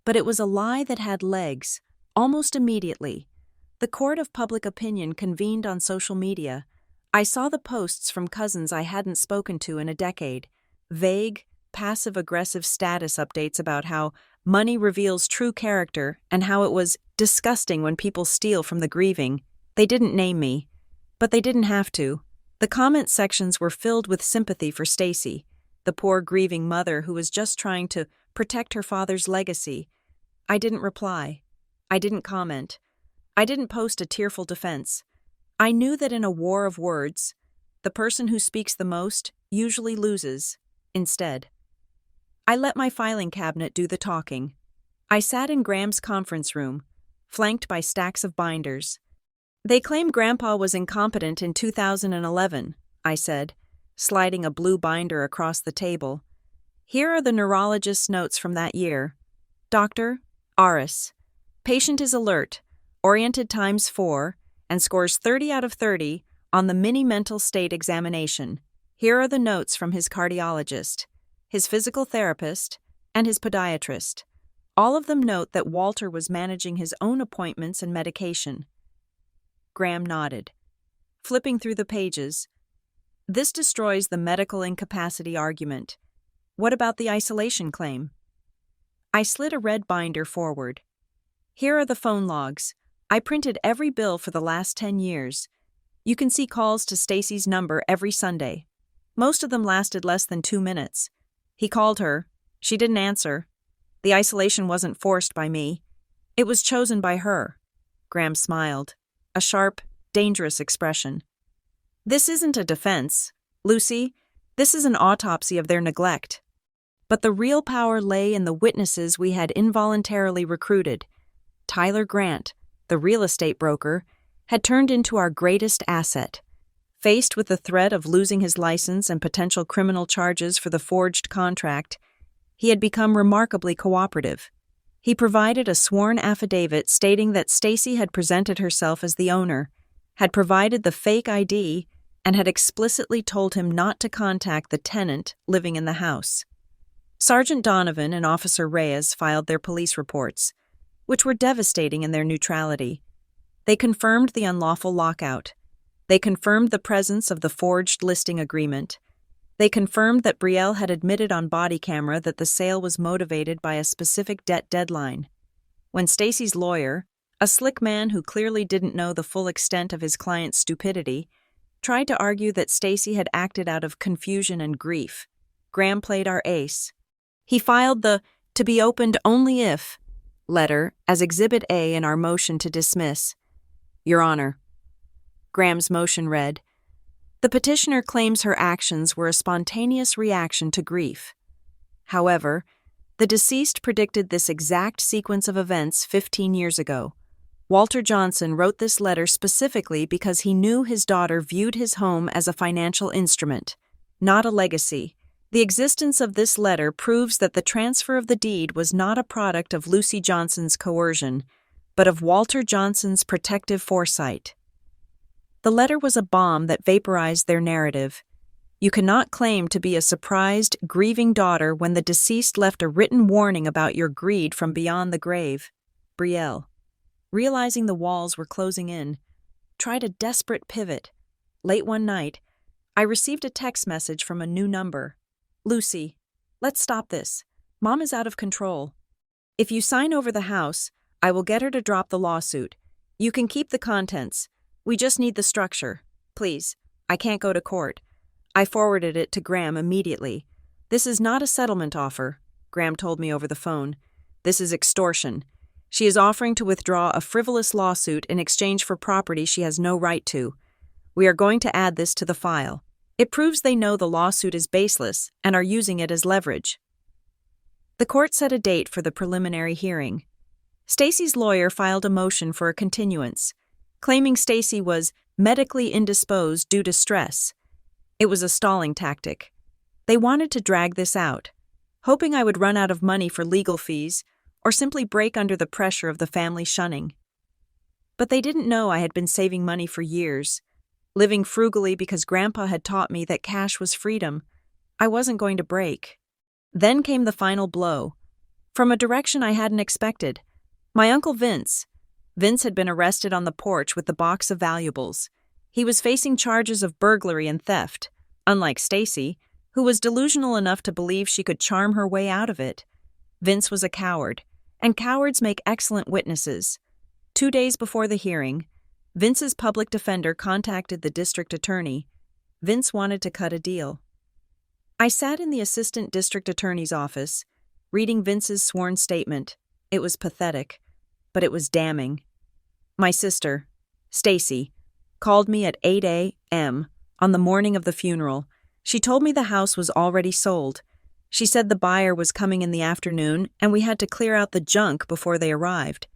[SPEAKER 1] But it was a lie that had legs. Almost immediately, the court of public opinion convened on social media. I saw the posts from cousins I hadn't spoken to in a decade, vague, passive-aggressive status updates about how money reveals true character and how it was disgusting when people steal from the grieving. They didn't name me, but they didn't have to. The comment sections were filled with sympathy for Stacy, the poor grieving mother who was just trying to protect her father's legacy. I didn't reply. I didn't comment. I didn't post a tearful defense. I knew that in a war of words, the person who speaks the most usually loses. Instead, I let my filing cabinet do the talking. I sat in Graham's conference room, flanked by stacks of binders. "They claim Grandpa was incompetent in 2011, I said, sliding a blue binder across the table. "Here are the neurologist's notes from that year. Dr. Aris. Patient is alert, oriented times 4, and scores 30 out of 30 on the mini-mental state examination. Here are the notes from his cardiologist, his physical therapist, and his podiatrist. All of them note that Walter was managing his own appointments and medication." Graham nodded, flipping through the pages. "This destroys the medical incapacity argument. What about the isolation claim?" I slid a red binder forward. "Here are the phone logs. I printed every bill for the last 10 years. You can see calls to Stacy's number every Sunday. Most of them lasted less than 2 minutes. He called her. She didn't answer. The isolation wasn't forced by me. It was chosen by her." Graham smiled, a sharp, dangerous expression. "This isn't a defense, Lucy. This is an autopsy of their neglect." But the real power lay in the witnesses we had involuntarily recruited. Tyler Grant, the real estate broker, had turned into our greatest asset. Faced with the threat of losing his license and potential criminal charges for the forged contract, he had become remarkably cooperative. He provided a sworn affidavit stating that Stacy had presented herself as the owner, had provided the fake ID, and had explicitly told him not to contact the tenant living in the house. Sergeant Donovan and Officer Reyes filed their police reports, which were devastating in their neutrality. They confirmed the unlawful lockout. They confirmed the presence of the forged listing agreement. They confirmed that Brielle had admitted on body camera that the sale was motivated by a specific debt deadline. When Stacy's lawyer, a slick man who clearly didn't know the full extent of his client's stupidity, tried to argue that Stacy had acted out of confusion and grief, Graham played our ace. He filed the "to be opened only if" letter as Exhibit A in our motion to dismiss. Your Honor. Graham's motion read, "The petitioner claims her actions were a spontaneous reaction to grief. However, the deceased predicted this exact sequence of events 15 years ago. Walter Johnson wrote this letter specifically because he knew his daughter viewed his home as a financial instrument, not a legacy. The existence of this letter proves that the transfer of the deed was not a product of Lucy Johnson's coercion, but of Walter Johnson's protective foresight." The letter was a bomb that vaporized their narrative. You cannot claim to be a surprised, grieving daughter when the deceased left a written warning about your greed from beyond the grave. Brielle, realizing the walls were closing in, tried a desperate pivot. Late one night, I received a text message from a new number. "Lucy, let's stop this. Mom is out of control. If you sign over the house, I will get her to drop the lawsuit. You can keep the contents. We just need the structure. Please, I can't go to court." I forwarded it to Graham immediately. "This is not a settlement offer," Graham told me over the phone. "This is extortion. She is offering to withdraw a frivolous lawsuit in exchange for property she has no right to. We are going to add this to the file. It proves they know the lawsuit is baseless and are using it as leverage." The court set a date for the preliminary hearing. Stacy's lawyer filed a motion for a continuance, claiming Stacy was medically indisposed due to stress. It was a stalling tactic. They wanted to drag this out, hoping I would run out of money for legal fees or simply break under the pressure of the family shunning. But they didn't know I had been saving money for years, living frugally because Grandpa had taught me that cash was freedom. I wasn't going to break. Then came the final blow, from a direction I hadn't expected. My Uncle Vince. Vince had been arrested on the porch with the box of valuables. He was facing charges of burglary and theft, unlike Stacy, who was delusional enough to believe she could charm her way out of it. Vince was a coward, and cowards make excellent witnesses. 2 days before the hearing, Vince's public defender contacted the district attorney. Vince wanted to cut a deal. I sat in the assistant district attorney's office, reading Vince's sworn statement. It was pathetic, but it was damning. My sister, Stacy, called me at 8 a.m. on the morning of the funeral. She told me the house was already sold. She said the buyer was coming in the afternoon and we had to clear out the junk before they arrived.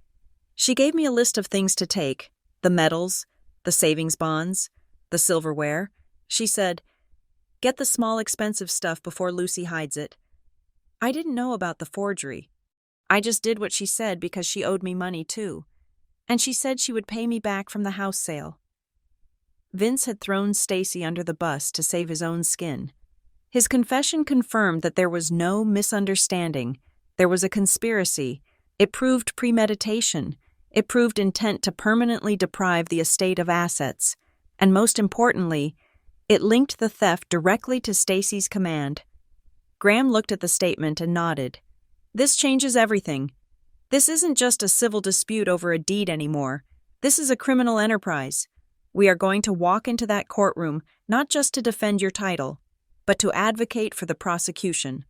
[SPEAKER 1] She gave me a list of things to take: the medals, the savings bonds, the silverware. She said, "Get the small expensive stuff before Lucy hides it." I didn't know about the forgery. I just did what she said because she owed me money too. And she said she would pay me back from the house sale. Vince had thrown Stacy under the bus to save his own skin. His confession confirmed that there was no misunderstanding. There was a conspiracy. It proved premeditation. It proved intent to permanently deprive the estate of assets. And most importantly, it linked the theft directly to Stacy's command. Graham looked at the statement and nodded. "This changes everything. This isn't just a civil dispute over a deed anymore. This is a criminal enterprise. We are going to walk into that courtroom not just to defend your title, but to advocate for the prosecution."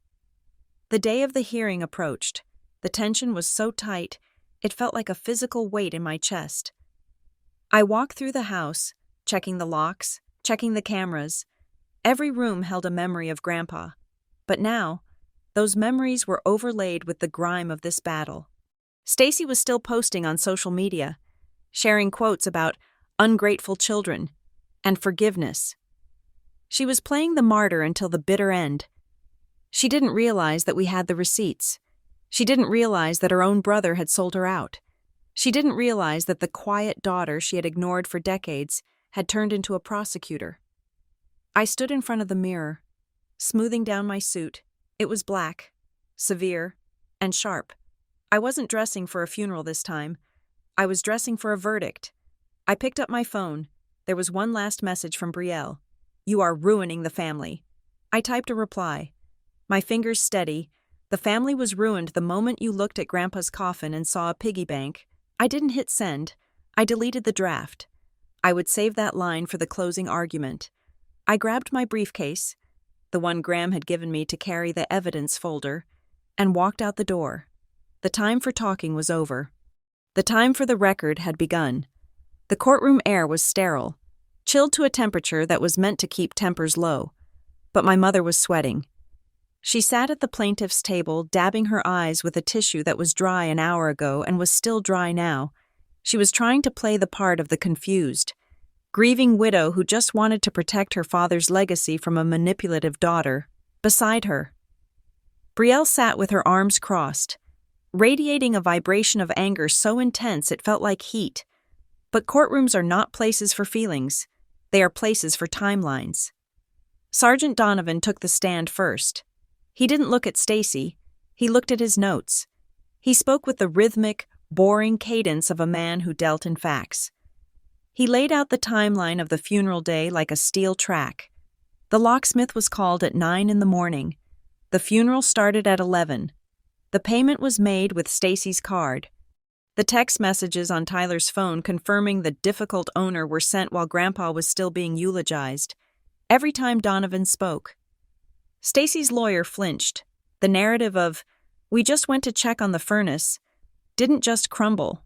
[SPEAKER 1] The day of the hearing approached. The tension was so tight, it felt like a physical weight in my chest. I walked through the house, checking the locks, checking the cameras. Every room held a memory of Grandpa. But now, those memories were overlaid with the grime of this battle. Stacy was still posting on social media, sharing quotes about ungrateful children, and forgiveness. She was playing the martyr until the bitter end. She didn't realize that we had the receipts. She didn't realize that her own brother had sold her out. She didn't realize that the quiet daughter she had ignored for decades had turned into a prosecutor. I stood in front of the mirror, smoothing down my suit. It was black, severe, and sharp. I wasn't dressing for a funeral this time. I was dressing for a verdict. I picked up my phone. There was one last message from Brielle. "You are ruining the family." I typed a reply. My fingers steady. The family was ruined the moment you looked at Grandpa's coffin and saw a piggy bank. I didn't hit send. I deleted the draft. I would save that line for the closing argument. I grabbed my briefcase, the one Graham had given me to carry the evidence folder, and walked out the door. The time for talking was over. The time for the record had begun. The courtroom air was sterile, chilled to a temperature that was meant to keep tempers low. But my mother was sweating. She sat at the plaintiff's table, dabbing her eyes with a tissue that was dry an hour ago and was still dry now. She was trying to play the part of the confused, grieving widow who just wanted to protect her father's legacy from a manipulative daughter. Beside her, Brielle sat with her arms crossed, radiating a vibration of anger so intense it felt like heat. But courtrooms are not places for feelings. They are places for timelines. Sergeant Donovan took the stand first. He didn't look at Stacy. He looked at his notes. He spoke with the rhythmic, boring cadence of a man who dealt in facts. He laid out the timeline of the funeral day like a steel track. The locksmith was called at 9 a.m. The funeral started at 11. The payment was made with Stacy's card. The text messages on Tyler's phone confirming the difficult owner were sent while Grandpa was still being eulogized. Every time Donovan spoke, Stacy's lawyer flinched. The narrative of, "We just went to check on the furnace," didn't just crumble.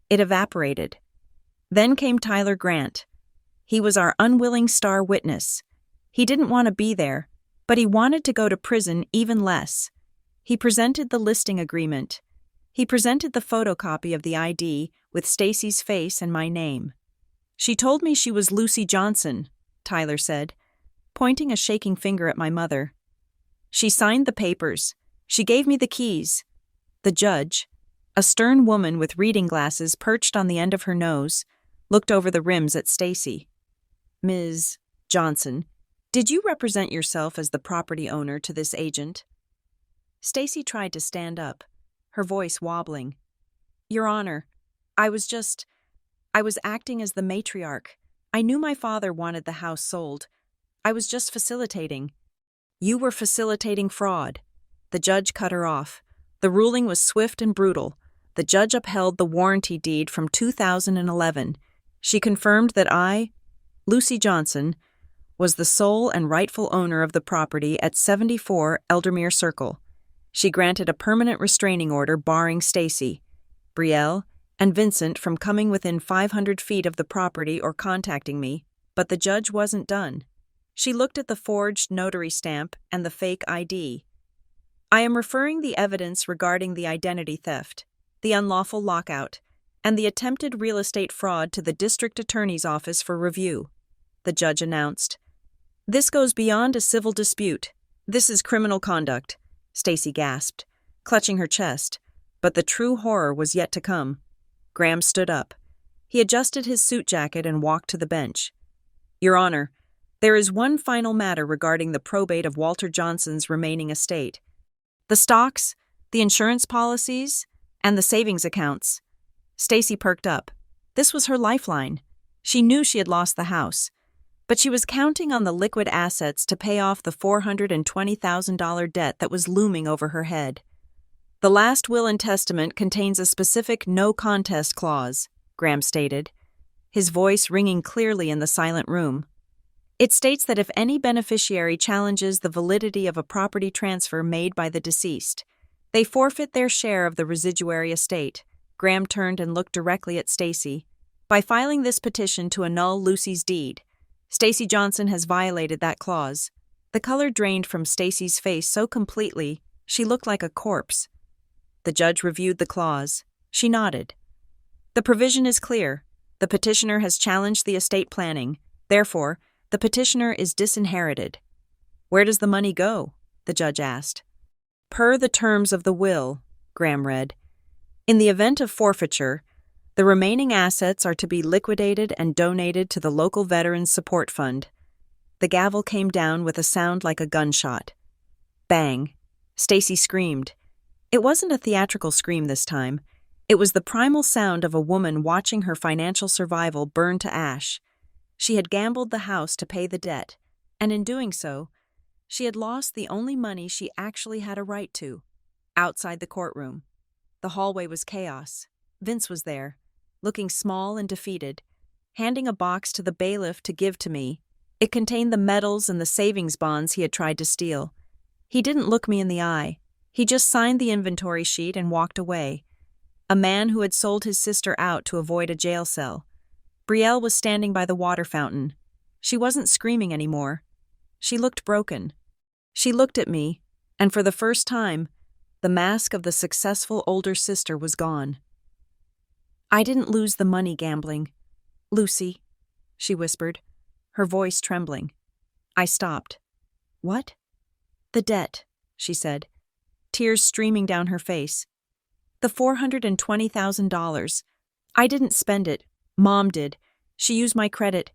[SPEAKER 1] It evaporated. Then came Tyler Grant. He was our unwilling star witness. He didn't want to be there, but he wanted to go to prison even less. He presented the listing agreement. He presented the photocopy of the ID with Stacy's face and my name. "She told me she was Lucy Johnson," Tyler said, pointing a shaking finger at my mother. "She signed the papers. She gave me the keys." The judge, a stern woman with reading glasses perched on the end of her nose, looked over the rims at Stacy. "Ms. Johnson, did you represent yourself as the property owner to this agent?" Stacy tried to stand up, her voice wobbling. "Your Honor, I was acting as the matriarch. I knew my father wanted the house sold. I was just facilitating." "You were facilitating fraud." The judge cut her off. The ruling was swift and brutal. The judge upheld the warranty deed from 2011. She confirmed that I, Lucy Johnson, was the sole and rightful owner of the property at 74 Eldermere Circle. She granted a permanent restraining order barring Stacy, Brielle, and Vincent from coming within 500 feet of the property or contacting me, but the judge wasn't done. She looked at the forged notary stamp and the fake ID. "I am referring the evidence regarding the identity theft, the unlawful lockout, and the attempted real estate fraud to the district attorney's office for review," the judge announced. "This goes beyond a civil dispute. This is criminal conduct," Stacy gasped, clutching her chest, but the true horror was yet to come. Graham stood up. He adjusted his suit jacket and walked to the bench. "Your Honor, there is one final matter regarding the probate of Walter Johnson's remaining estate. The stocks, the insurance policies, and the savings accounts." Stacy perked up. This was her lifeline. She knew she had lost the house, but she was counting on the liquid assets to pay off the $420,000 debt that was looming over her head. "The last will and testament contains a specific no-contest clause," Graham stated, his voice ringing clearly in the silent room. "It states that if any beneficiary challenges the validity of a property transfer made by the deceased, they forfeit their share of the residuary estate." Graham turned and looked directly at Stacy. "By filing this petition to annul Lucy's deed, Stacy Johnson has violated that clause." The color drained from Stacy's face so completely, she looked like a corpse. The judge reviewed the clause. She nodded. "The provision is clear. The petitioner has challenged the estate planning. Therefore, the petitioner is disinherited. Where does the money go? The judge asked. Per the terms of the will, Graham read. In the event of forfeiture, the remaining assets are to be liquidated and donated to the local Veterans Support Fund. The gavel came down with a sound like a gunshot. Bang. Stacy screamed. It wasn't a theatrical scream this time. It was the primal sound of a woman watching her financial survival burn to ash. She had gambled the house to pay the debt, and in doing so, she had lost the only money she actually had a right to. Outside the courtroom, the hallway was chaos. Vince was there, looking small and defeated, handing a box to the bailiff to give to me. It contained the medals and the savings bonds he had tried to steal. He didn't look me in the eye. He just signed the inventory sheet and walked away. A man who had sold his sister out to avoid a jail cell. Brielle was standing by the water fountain. She wasn't screaming anymore. She looked broken. She looked at me, and for the first time, the mask of the successful older sister was gone. I didn't lose the money gambling. Lucy, she whispered, her voice trembling. I stopped. What? The debt, she said, tears streaming down her face. The $420,000. I didn't spend it. Mom did. She used my credit.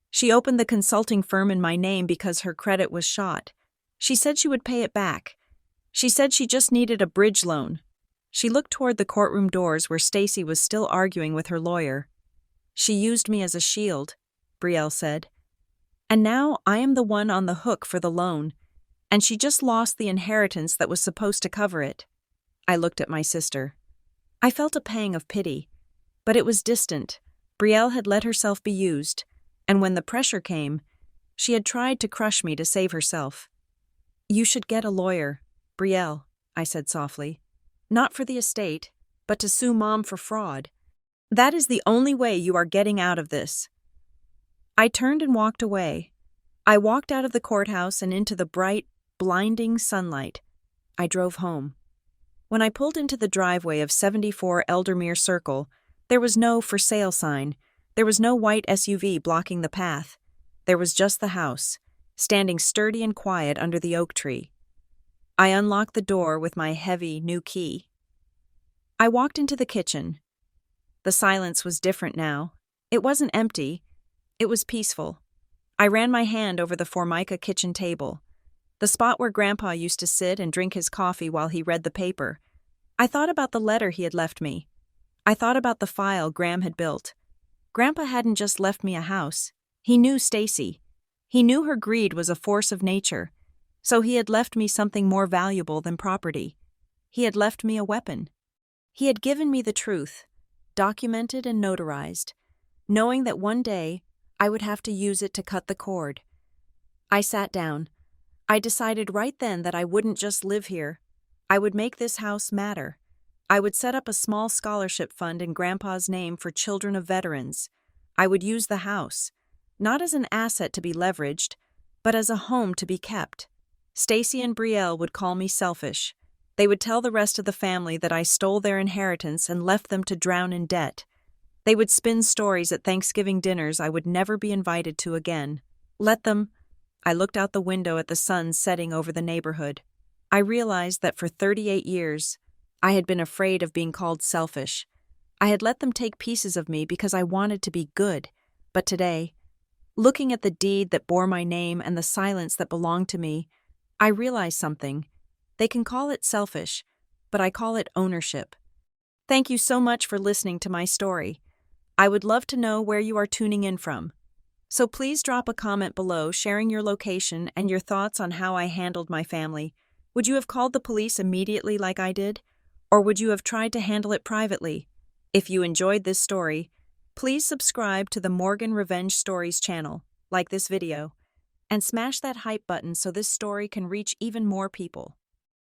[SPEAKER 1] She opened the consulting firm in my name because her credit was shot. She said she would pay it back. She said she just needed a bridge loan. She looked toward the courtroom doors where Stacy was still arguing with her lawyer. She used me as a shield, Brielle said. And now I am the one on the hook for the loan, and she just lost the inheritance that was supposed to cover it. I looked at my sister. I felt a pang of pity, but it was distant. Brielle had let herself be used, and when the pressure came, she had tried to crush me to save herself. You should get a lawyer, Brielle, I said softly. Not for the estate, but to sue Mom for fraud. That is the only way you are getting out of this. I turned and walked away. I walked out of the courthouse and into the bright, blinding sunlight. I drove home. When I pulled into the driveway of 74 Eldermere Circle, there was no for sale sign. There was no white SUV blocking the path. There was just the house, standing sturdy and quiet under the oak tree. I unlocked the door with my heavy, new key. I walked into the kitchen. The silence was different now. It wasn't empty. It was peaceful. I ran my hand over the Formica kitchen table, the spot where Grandpa used to sit and drink his coffee while he read the paper. I thought about the letter he had left me. I thought about the file Graham had built. Grandpa hadn't just left me a house. He knew Stacy. He knew her greed was a force of nature. So he had left me something more valuable than property. He had left me a weapon. He had given me the truth, documented and notarized, knowing that one day I would have to use it to cut the cord. I sat down. I decided right then that I wouldn't just live here. I would make this house matter. I would set up a small scholarship fund in Grandpa's name for children of veterans. I would use the house, not as an asset to be leveraged, but as a home to be kept. Stacy and Brielle would call me selfish. They would tell the rest of the family that I stole their inheritance and left them to drown in debt. They would spin stories at Thanksgiving dinners I would never be invited to again. Let them. I looked out the window at the sun setting over the neighborhood. I realized that for 38 years, I had been afraid of being called selfish. I had let them take pieces of me because I wanted to be good. But today, looking at the deed that bore my name and the silence that belonged to me, I realized something. They can call it selfish, but I call it ownership. Thank you so much for listening to my story. I would love to know where you are tuning in from. So please drop a comment below sharing your location and your thoughts on how I handled my family. Would you have called the police immediately like I did? Or would you have tried to handle it privately? If you enjoyed this story, please subscribe to the Morgan Revenge Stories channel, like this video, and smash that hype button so this story can reach even more people.